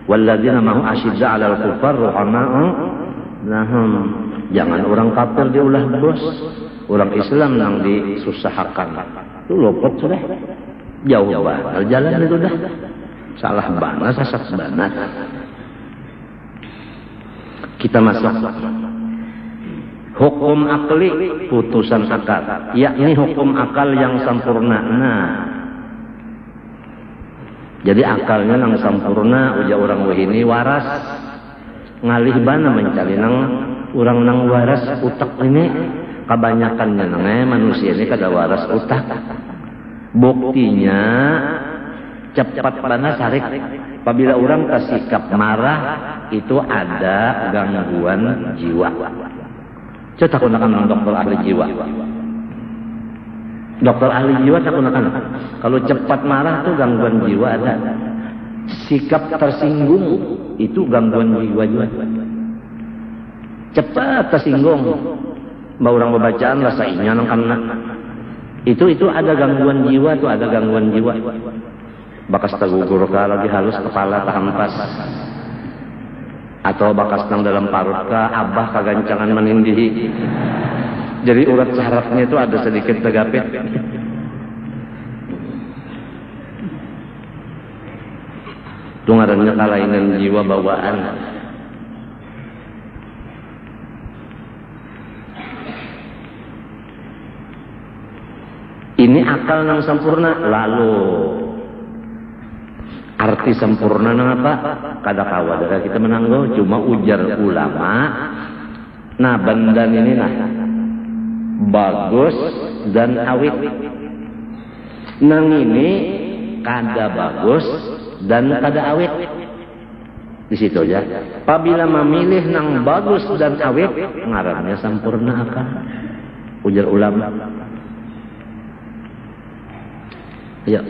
Walladzina mahu asyidda 'alal kufar ruhama'u lahum. Jangan orang kafir diulah bos. Orang Islam yang disusahkan. Itu lopot sudah. Jauh banget jalan itu dah. Salah banget, sasak banget. Kita masuk hukum akli, putusan akal, yakni hukum akal yang sempurna. Nah, jadi akalnya yang sempurna, uja orang wahini waras, ngalih bana mencari nang orang nang waras utak ini, kebanyakannya nang manusia ini kada waras utak. Buktinya cepat bana sarik. Apabila orang tersikap marah, itu ada gangguan jiwa. Saya tak gunakan dokter ahli jiwa. Dokter ahli jiwa tak gunakan. Kalau cepat marah itu gangguan jiwa ada. Sikap tersinggung itu gangguan jiwa juga. Cepat tersinggung. Mbak orang bacaan rasa inyan karena itu ada gangguan jiwa, itu ada gangguan jiwa. Bakas tagugur ka lagi halus kepala tahampas. Atau bakas nang dalam parut ka abah kagancangan menindihi. Jadi urat sarafnya itu ada sedikit tegapit. Itu ngarannya kelainan jiwa bawaan. Ini akal yang sempurna. Lalu arti sempurna apa? Kada kawadara kita menanggo, cuma ujar ulama. Nah, bandan ini nah bagus dan awit. Nang ini kada bagus dan kada awit. Di situ aja. Apabila memilih nang bagus dan awit, ngarannya sempurna akal. Ujar ulama. Ya.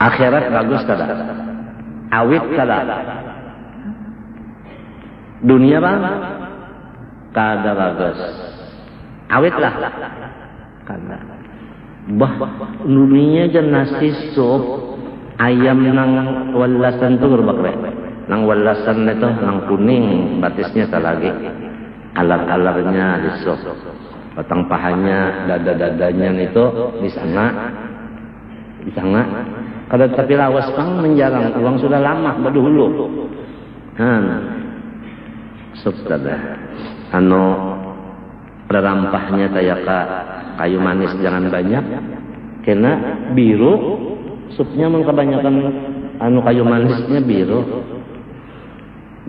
Akhirat bagus kada? Awit kada? Dunia bang? Kada bagus. Awit lah. Kada. Bah, dunia aja nasi sup ayam nang walasan tu berbakre. Nang walasan itu nang kuning, batisnya tak lagi. Alar-alarnya di sup. Batang pahanya, dada-dadanya itu di sana. Kada tapi lawas pang menjarang uang sudah lama berdahulu. Subtada. Rerampahnya tayaka kayu manis jangan banyak. Karena biru supnya mengkebanyakan kayu manisnya biru.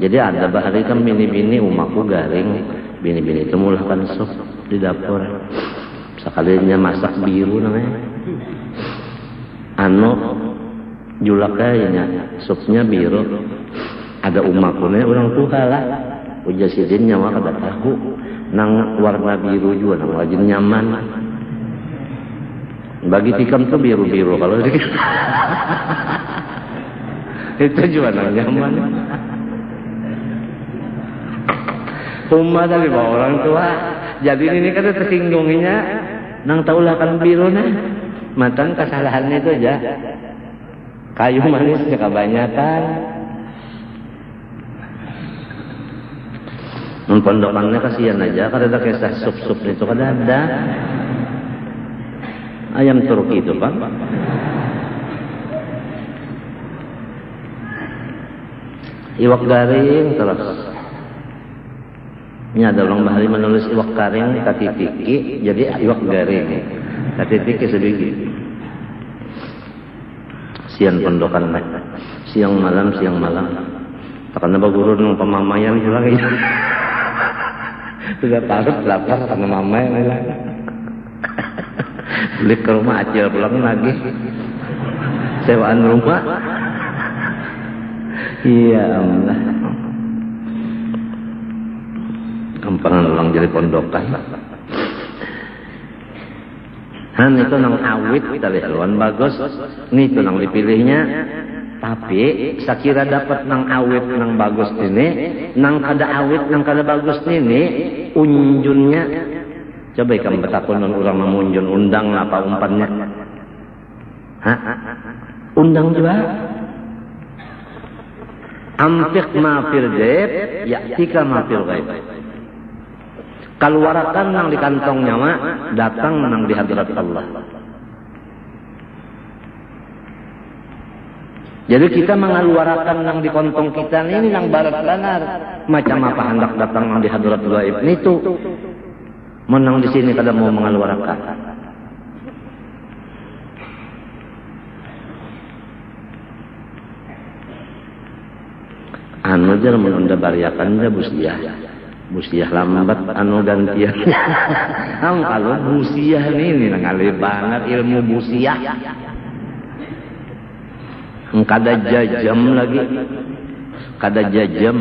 Jadi ada bahari kan bini-bini umaku garing. Bini-bini itu mulahkan sup di dapur. Sekalinya masak biru namanya. Julak kayaknya supnya biru. Ada umakune orang tua lah. Uja sidin nyawa kada tahu. Nang warna biru juga nang wajin nyaman. Bagi tikam tuh biru-biru kalau itu juga nang nyaman. Umma dari bawa orang tua. Jadi ini kan tersinggunginya nang taulah kan biru nah. Matan kesalahannya itu aja. Kayu manisnya kebanyakan. Pondokannya kasihan aja, kada ada kisah sup-sup itu kada ada. Ayam Turki itu Pak. Iwak garing terus. Ini ada orang bahari menulis iwak garing tatitiki, jadi iwak garing. Tatitiki sedikit. Siang pondokan siang malam. Karena bagurun ng pamamayan pulang ya. Sudah takut lapar karena mamayan lah. Beli ke rumah acil pulang lagi. Sewaan rumah. Iya Allah. Kampangan ulang jadi pondokan. Han itu nang awit dari hewan bagus. Ini itu nang dipilihnya. Tapi sakira dapat nang awit nang bagus ini, nang kada awit nang kada bagus ini, unjunnya. Coba kamu bertakun orang memunjun undang apa umpannya? Hah? Undang juga. Ampik ma fil jaib, ya'tika ma fil ghaib. Keluarkan nang di kantongnya mah, datang nang di hadirat Allah. Jadi kita mengeluarkan nang di kantong kita ini nang barat lanar. Macam apa hendak datang nang di hadirat gaib itu. Menang di sini kada mau mengeluarkan. Anu jar menunda bariakan ja busiah lambat anu gantian. Kalau busiah ini ngalih banget ilmu busiah. Kada jajam lagi. Kada jajam.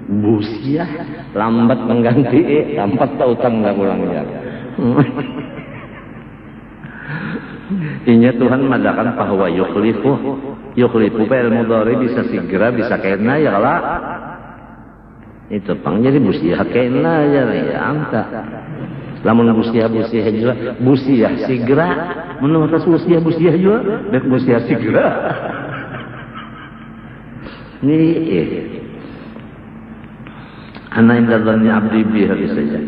Busiah lambat mengganti lambat tautang enggak ulangnya. Inya Tuhan madakan bahwa yukhlifu fa'il mudhari bisa segera bisa kena ya lah. Itu pang jadi busiah kena ya anta. Lamun busiah juga busiah segera menurut busiah juga dan busiah segera. Ini ana indallani abdi bihi saja.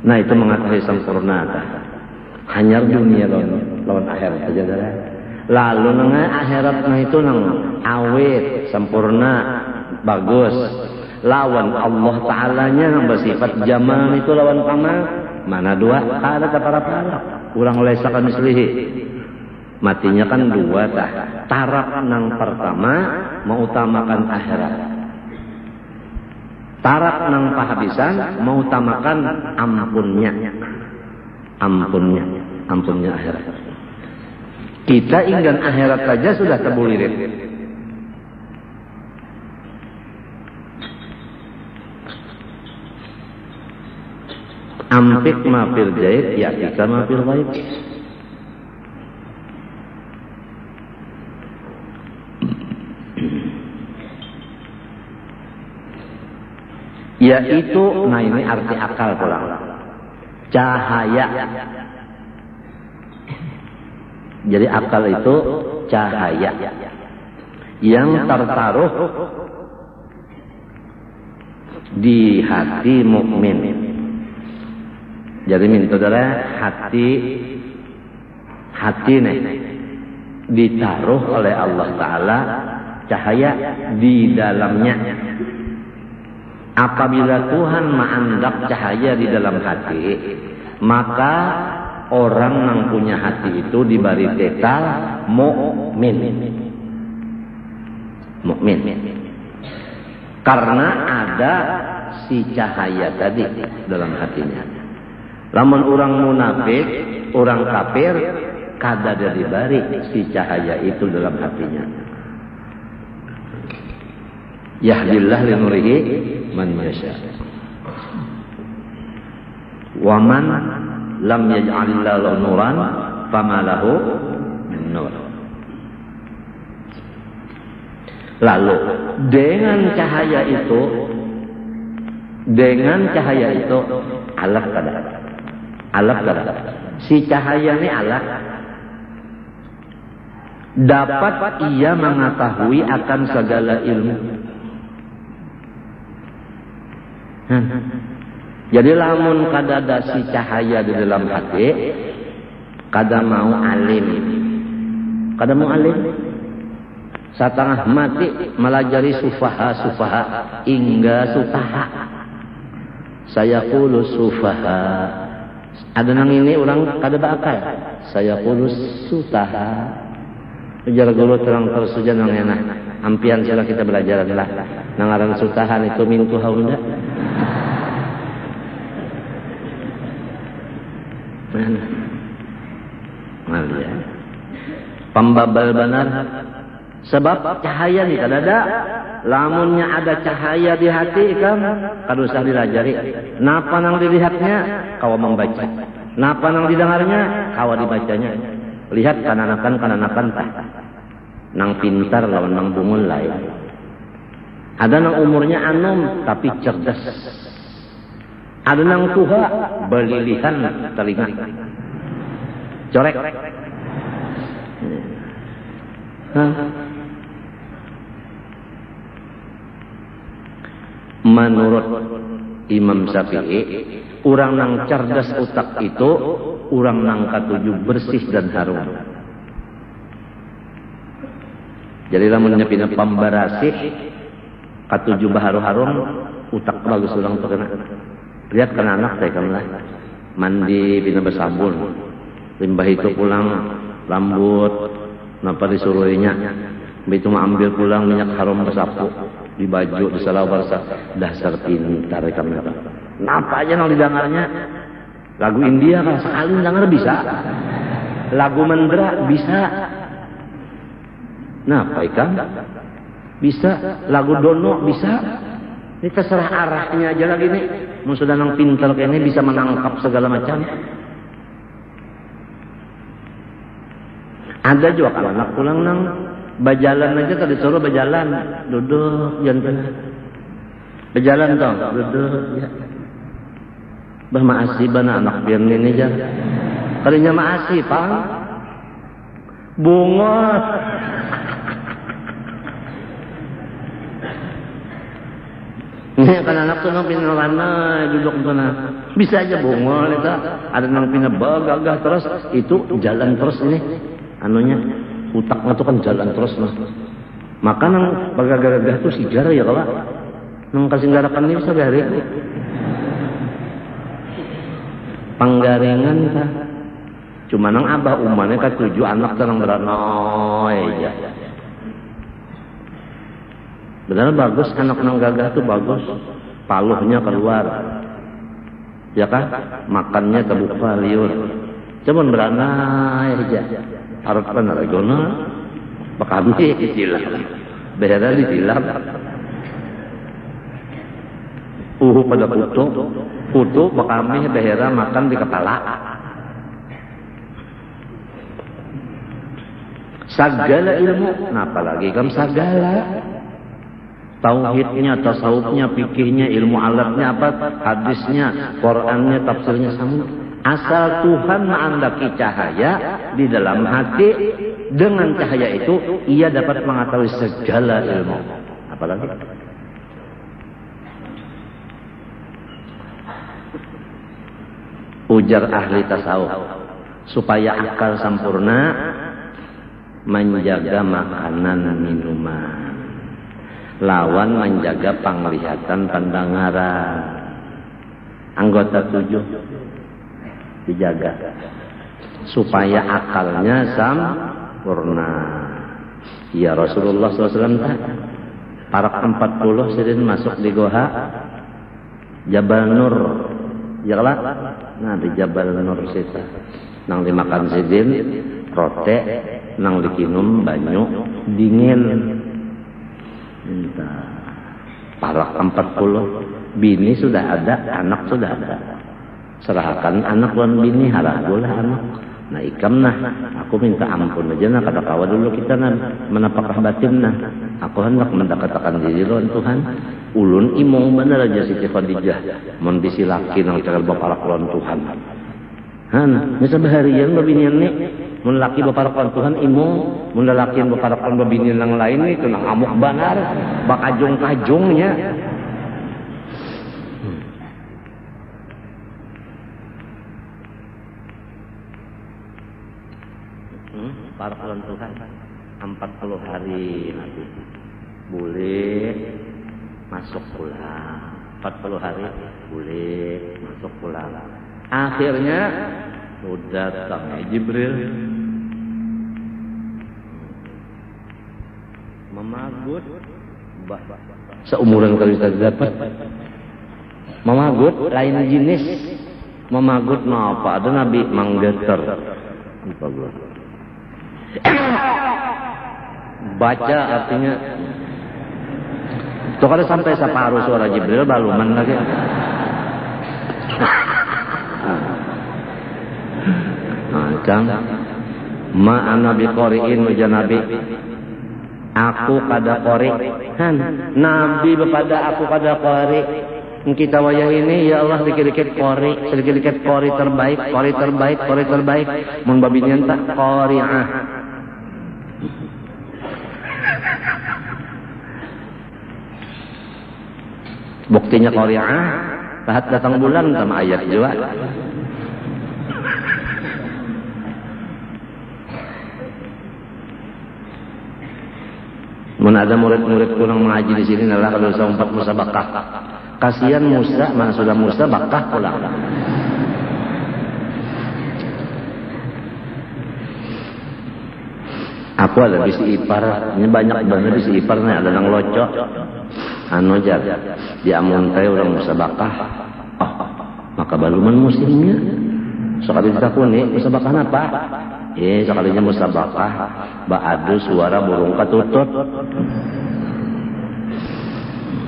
Nah itu mengatakan sempurna. Hanya dunia lawan akhirat saja dah. Lalu nang akhirat nah itu nang awet sempurna bagus. Lawan Allah Ta'ala-nya yang bersifat jamal itu lawan kamal. Mana dua? Ada para kurang lesa kan mislihi. Matinya kan dua tah. Taraf nang pertama mengutamakan akhirat. Taraf nang pahabisan mengutamakan ampunnya akhirat. Kita ingin akhirat saja sudah terbulirit. Ampik ma fil jaib ya'tika ma fil ghaib. Yaitu, nah ini arti akal pulang. Cahaya. Jadi akal itu cahaya yang tertaruh di hati mukmin. Jadi min saudara hati nih ditaruh oleh Allah Ta'ala cahaya di dalamnya. Apabila Tuhan mengandak cahaya di dalam hati, maka orang yang punya hati itu diberi titel mukmin. Karena ada si cahaya tadi dalam hatinya. Lamun orang munafik, orang kafir, kada diberi si cahaya itu dalam hatinya. Yahdillah li nurihi man yasha. Wa man lam yaj'alillahu lahu nuran fama lahu min nur. Lalu dengan cahaya itu alat kada. Si cahaya ini alat dapat ia mengetahui akan segala ilmu. Jadi lamun kada ada si cahaya di dalam hati, kada mau alim. Setengah mati melajari sufaha hingga sutaha. Saya kulus sufaha. Ada nang ini orang kada bakal. Saya kulus sutaha. Ujar guru terang tersujan nang enak. Ampian sila kita belajar lah. Nangaran sutahan itu mintu haunda. Malia. Pembabal benar. Sebab cahaya ni kada ada. Lamunnya ada cahaya di hati kan, kada usah dilajari. Napa nang dilihatnya, kawa membaca. Napa nang didengarnya, kawa dibacanya. Lihat kananakan tah. Nang pintar lawan nang bungul lain. Ada nang umurnya anom tapi cerdas. Ada nang tua belilihan telinga. Corek. Menurut Imam Syafi'i, orang nang cerdas utak itu, orang nang katujuh bersih dan harum. Jadi lamunnya pina pambarasih, katujuh baharu-harum, utak bagus orang tu kena. Lihat kan anak saya kamu lah, mandi pina bersabun, limbah itu pulang rambut, napa disuruhnya, begitu mau ambil pulang minyak harum bersapu. Di baju, di salawar, dasar pintar kamu. Napa aja nang didengarnya? Lagu India kan sekali denger bisa. Lagu Mandra bisa. Napa ikan? Bisa. Lagu Dono bisa. Ini terserah arahnya aja lagi nih. Mau sudah nang pintar kayak ini bisa menangkap segala macam. Ada juga kalau anak pulang nang bajalan aja tadi suruh bajalan, duduk jantan. Berjalan toh, duduk ya. Bah maasih bana anak biar ini aja. Kalinya maasih, Pak. Bunga. Ini kan anak tuh nang pinarana duduk tuh nah. Bisa aja bunga itu. Ada nang pina bagagah terus itu jalan terus ini. Anunya utaknya tuh kan jalan terus nah. Maka nang bagagah tuh sigara ya kalau nang kasih garakan ini bisa dari panggarengan ta. Cuma nang abah umane ka 7 anak nang beranoy ya. Benar bagus anak nang gagah tuh bagus. Paluhnya keluar. Ya kan? Makannya kebuka liur. Cuman beranai aja. Harapan regona pakami ditilam. Behera ditilam. Pada kutu pakami behera makan di kepala. Sagala ilmu, kenapa lagi kan sagala? Tauhidnya, tasawufnya, fikihnya, ilmu alatnya apa? Hadisnya, Qurannya, tafsirnya sama. Asal Tuhan mengandaki cahaya di dalam hati, dengan cahaya itu ia dapat mengetahui segala ilmu. Apalagi? Ujar ahli tasawuf, supaya akal sempurna menjaga makanan minuman. Lawan menjaga penglihatan pendengaran. Anggota 7 dijaga supaya akalnya sempurna. Ya Rasulullah SAW para 40 sidin masuk di goha Jabal Nur. Ya lah. Nah di Jabal Nur situ nang dimakan sidin rote, nang dikinum banyu dingin. Entah. Arak 40, bini sudah ada, anak sudah ada. Serahkan anak dan bini, haragulah anak. Nah ikam nah, aku minta ampun aja nah, kata kawa dulu kita nah, menapakah batin nah. Aku hendak mendekatakan diri lawan Tuhan. Ulun imong bener aja Siti Khadijah, mun bisi laki nang cara baparak lawan Tuhan. Hana, misa baharian babinian ni, mun laki baparak lawan Tuhan imong, mun lalaki baparak lawan babinian nang lain itu nang amuk banar, bakajong-kajongnya. Para lawan Tuhan 40 hari nanti boleh masuk pulang, 40 hari boleh masuk pulang. Akhirnya udah datang Jibril memagut seumuran kali kita dapat memagut lain jenis memagut apa ada Nabi manggeter baca artinya tuh kada sampai separuh suara Jibril baluman lagi. Macam ma'ana biqori'in ujar Nabi, aku kada qori kan Nabi bepada aku kada qori. Kita wayah ini ya Allah dikit-dikit qori, sedikit-dikit qori terbaik mun babinian tak qori'ah. Buktinya qori'ah saat datang bulan sama ayat juga. Mun ada murid-murid kurang mengaji di sini adalah kalau sempat musabaqah. Kasihan Musa, mana sudah Musa bakah pulang. Aku ada bisi ipar, ini banyak banget bisi ipar nih, ada yang locok. Anu jar, dia amuntai orang musabaqah. Oh, maka baluman musimnya. Sekali ditakuni, musabaqah apa? Sekalinya musabaqah, ba'adu suara burung katutut.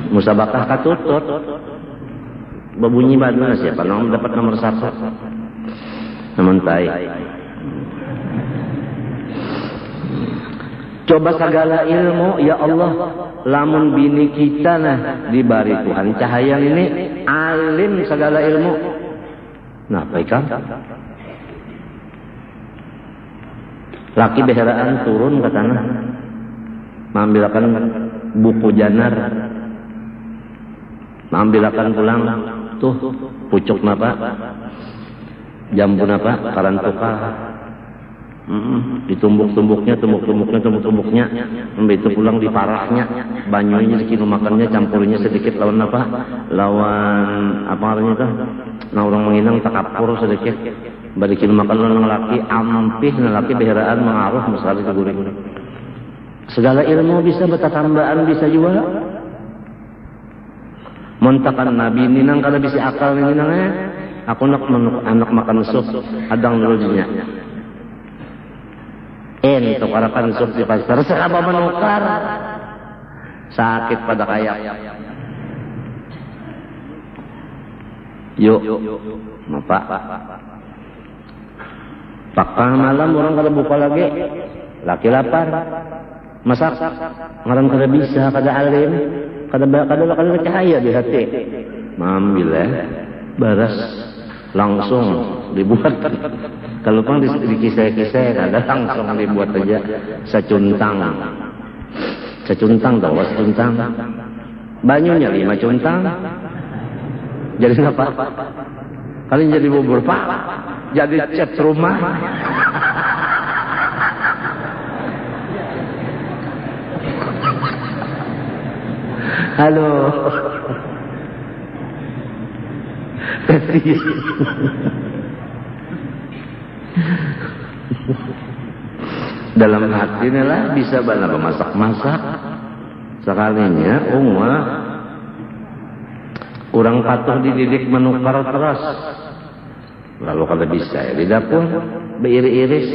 Musabaqah katutut. Berbunyi baduna siapa? Nang dapat nomor 1. Amuntai. Coba segala ilmu, ya Allah, lamun bini kita nah dibari Tuhan cahaya ini alim segala ilmu. Nah, baikkan. Laki beheraan turun ke tanah, mengambilkan buku janar, mengambilkan pulang, tuh pucuk napa, jambu napa, karantuka. Ditumbuk-tumbuknya, itu pulang di parahnya, banyunya dikinu makannya, campurnya sedikit lawan apa? Lawan apa artinya itu? Nah orang menginang takapur sedikit, barikin makan lawan laki, ampih laki beheraan mengaruh misalnya ke goreng. Segala ilmu bisa bertambahan bisa juga. Montakan Nabi ini nang kada bisa akal ini nangnya. Aku nak anak makan sup, adang dulunya. Untuk arakan sup di pasar seraba menukar sakit pada kaya. Yuk Bapak pakal malam orang kada buka lagi, laki lapar masak ngaran kada bisa, kada alim, kada cahaya di hati, mambil baras langsung dibuat. Kalau pang dikisah-kisah ada langsung dibuat aja secuntang tahu secuntang banyunya 5 cuntang jadi apa? Kalian jadi bubur pak, jadi cat rumah. Halo. Dalam hati lah bisa bala masak-masak sekalinya kurang patuh dididik menukar terus lalu kalau bisa ya di dapur beiris-iris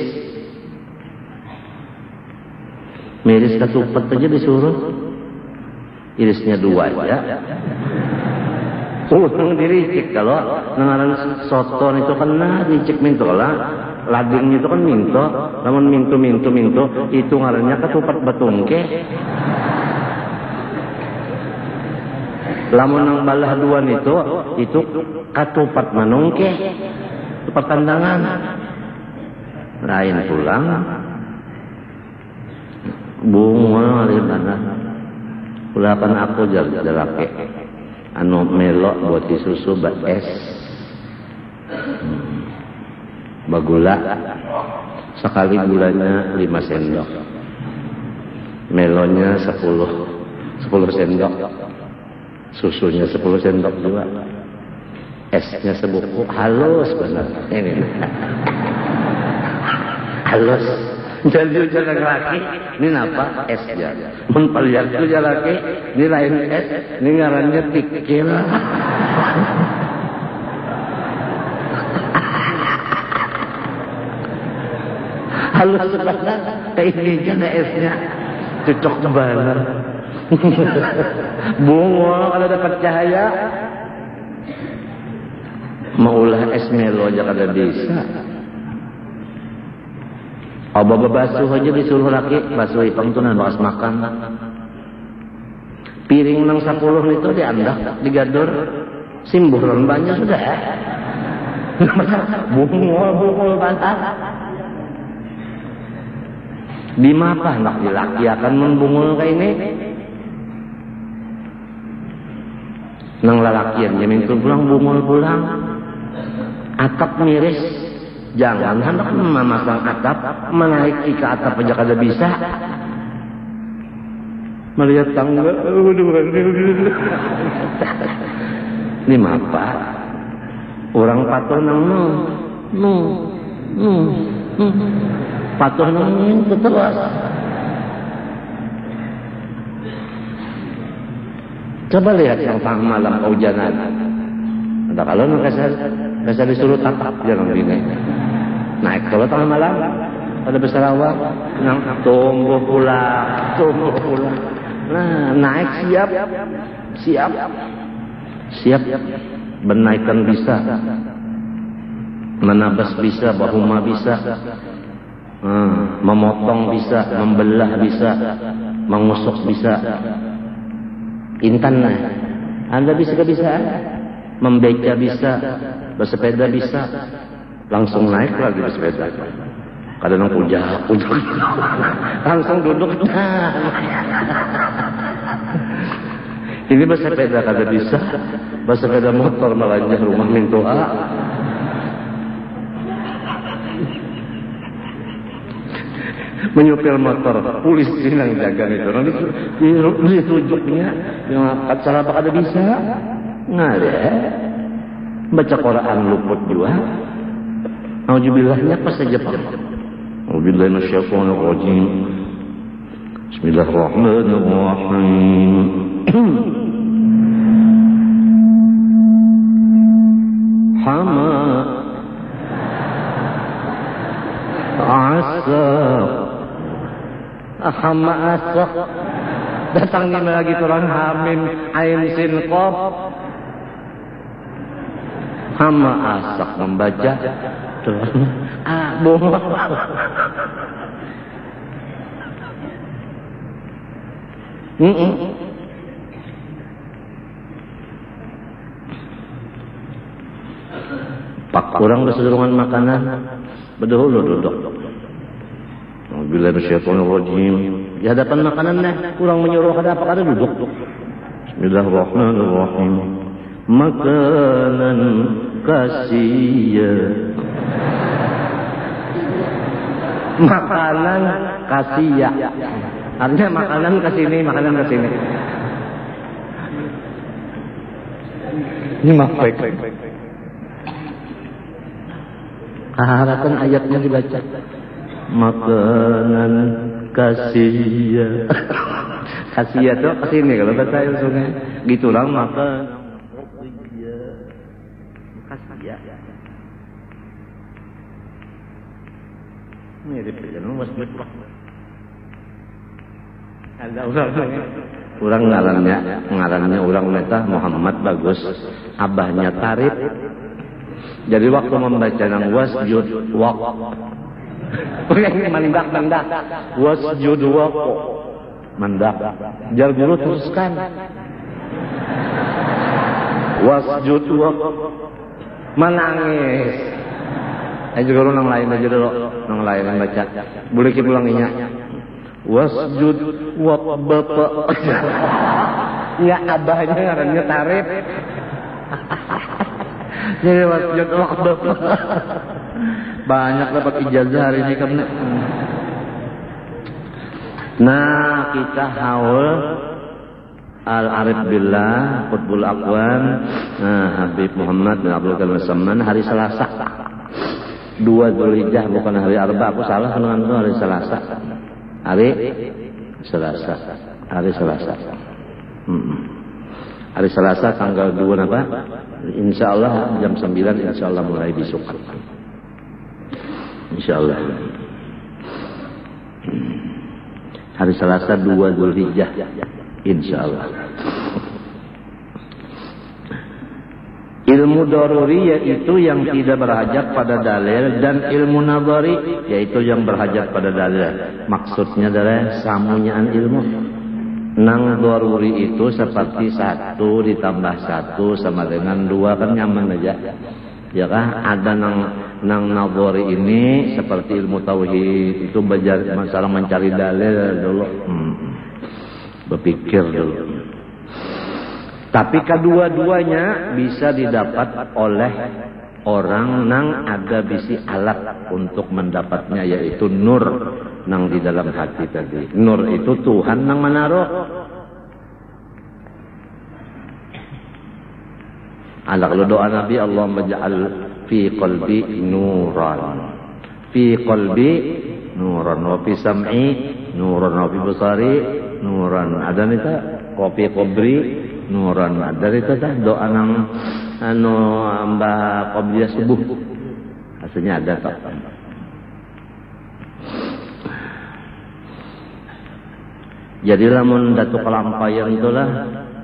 miris ketupat aja disuruh irisnya 2 aja. Urang diricik kalau ngaran soto itu kan ricik minto lah. Lading itu kan minto, namun minto itu ngarannya ketupat betungke. Lamun nang balah duan itu ketupat manungke. Itu pertandangan. Lain pulang. Bunga mana? Ulakan aku jalake. Anu melok buat susu es. Bagula. Sekali gulanya 5 sendok. Melonya 10 sendok. Susunya 10 sendok juga. Esnya sebuku halus benar. Ini. Halus. Jadi jalan laki, ini apa? Es ya. Mun paliak tu jalan laki, ini lain es, ini ngarannya pikil. Halus banget, kayak ini jalan esnya, cocok banget. Bunga kalau dapat cahaya, maulah es melo aja kada bisa. Abah basuh aja disuruh laki, basuh ipang tuh bekas makan. Piring nang 10 itu diandak, digadur, simburan banyak sudah. Bungul banget. Di mapa nak laki akan membungul kayak ini. Nang lalakian jamin pulang bungul pulang. Atap miris. Jangan hendak memasang atap, menaiki ke atap aja kada bisa. Melihat tangga, ini apa? Orang patuh nang patuh nang itu terus. Coba lihat yang tengah malam kehujanan. Ada kalau nang kasar disuruh tatap jangan bini. Naik kalau tengah malam pada Besarawak nang tumbuh pulang. Nah naik siap menaikkan bisa, menabas bisa, bahuma bisa, memotong bisa, membelah bisa, mengusuk bisa. Intan Anda bisa membeca bisa, bersepeda bisa. Langsung naik lagi bersepeda. Kadang ujak. Langsung duduk. Ini bersepeda kada bisa. Bersepeda motor malanjah rumah mintua. Menyupir motor, polisi yang jaga itu. Nanti tunjuknya yang acara apa kada bisa. Nggak ada. Baca Quran luput juga. Aujubillahnya apa saja Pak? Auzubillahi minasyaitonir rajim. Bismillahirrahmanirrahim. Hama asaq. Hama asaq. Datangnya lagi orang hamim ain sin qaf. Hama asaq membaca bohong. Pak kurang keseluruhan makanan berdahulu duduk. Bila bersyaitanir rajim di hadapan makanan kurang menyuruh kada apa kada duduk. Bismillahirrahmanirrahim. Makanan kasih. Makanan kasih ya. Artinya makanan kesini. Ini mafek. Harapan ayatnya dibaca. Makanan kasih ya. Kasih ya tuh kesini kalau bahasa sungai. Gitulah makan. Kasih ya. Mirip aja, masjid Pak. Ada orang Urang ngarannya urang meta Muhammad bagus, abahnya Tarib. Jadi waktu membaca nang wasjud waq. Mendak wasjud waq. Mendak. Jar guru teruskan. Wasjud waq. Menangis. Ayo guru nang lain aja dulu, nang lain yang baca. Boleh kita ulanginya. Wasjud waq bapak. Ya abahnya ngarannya Tarib. Jadi wasjud waq bapak. Banyak dapat ijazah hari ini karena. Nah, kita haul Al-Arif Billah Qutbul Aqwan Habib Muhammad bin Abdul Qadir Samman hari Selasa 2 Dzulhijjah, bukan hari Arba. Aku salah dengan itu hari Selasa. Hari Selasa tanggal 2 apa? Insyaallah jam 9 insyaallah mulai besok. Insyaallah. Hari Selasa 2 Dzulhijjah insyaallah. Ilmu daruri yaitu yang tidak berhajat pada dalil, dan ilmu nadhari yaitu yang berhajat pada dalil. Maksudnya adalah samunyaan ilmu. Nang daruri itu seperti 1 ditambah 1 sama dengan 2, kan nyaman aja. Ya kan? Ada nang nadhari ini seperti ilmu tauhid itu masalah mencari dalil dulu. Berpikir dulu. Tapi kedua-duanya bisa didapat oleh orang nang ada bisi alat untuk mendapatnya, yaitu nur nang di dalam hati tadi. Nur itu Tuhan nang menaruh. Ala kalau doa Nabi, Allahumma ja'al fi qalbi nuran. Fi qalbi nuran wa fi sam'i nuran wa fi basari nuran. Ada nih tak kopi kubri nuran. Dari itu dah doa nang Mbak Qobliyah subuh. Aslinya ada tak? Jadi lamun datuk kelampayan itulah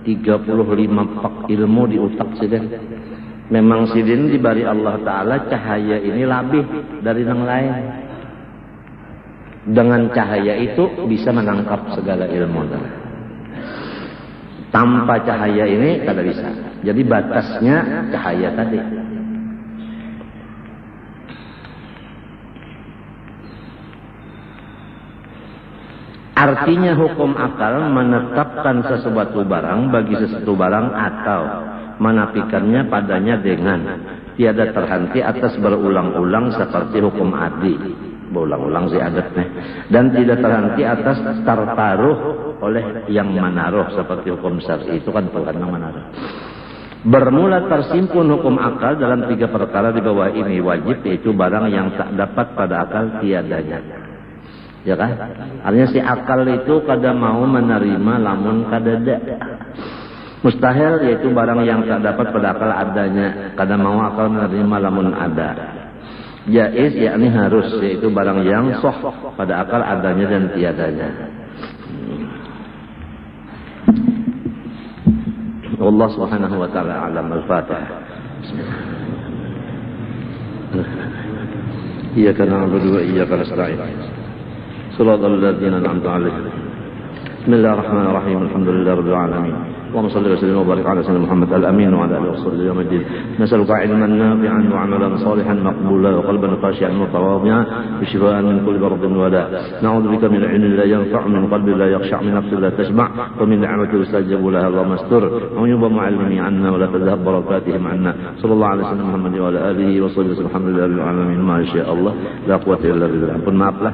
35 pak ilmu di utak sidin. Memang sidin diberi Allah Ta'ala cahaya ini lebih dari yang lain. Dengan cahaya itu bisa menangkap segala ilmu. Tanpa cahaya ini tidak bisa. Jadi batasnya cahaya tadi. Artinya hukum akal menetapkan sesuatu barang bagi sesuatu barang atau menafikannya padanya dengan tiada terhenti atas berulang-ulang seperti hukum adi. Berulang-ulang si adatnya. Dan tidak terhenti atas tertaruh oleh yang menaruh seperti hukum syar'i. Itu kan Tuhan yang menaruh. Bermula tersimpun hukum akal dalam 3 perkara di bawah ini. Wajib yaitu barang yang tak dapat pada akal tiadanya. Ya kan? Artinya si akal itu kada mau menerima lamun kadada. Mustahil yaitu barang yang tak dapat pada akal adanya. Kada mau akal menerima lamun ada. Jaiz yakni harus, yaitu barang yang sah pada akal adanya dan tiadanya. Allah Subhanahu wa taala alam. Al-Fatihah. Iyyaka na'budu wa iyyaka nasta'in. Shiratal ladzina an'amta 'alaihim. Bismillahirrahmanirrahim. Alhamdulillahirabbil alamin. اللهم صل وسلم وبارك على سيدنا محمد الامين وعلى اله وصحبه يوم الدين. نسالك علما نافعا وعملا صالحا مقبولا وقلبا خاشعا متواضعا وشفاء من كل مرض وداء. نعوذ بك من علم لا ينفع، من قلب لا يخشع، من نفس لا تشبع، ومن نعمة يستجاب لها اللهم استر. ويوم معلمي عنا ولا تذهب بركاتهم عنا. صلى الله عليه وسلم محمد وعلى اله وصحبه وسلم. الحمد لله رب العالمين. ما شاء الله لا قوة الا بالله. Ampun maaf lah.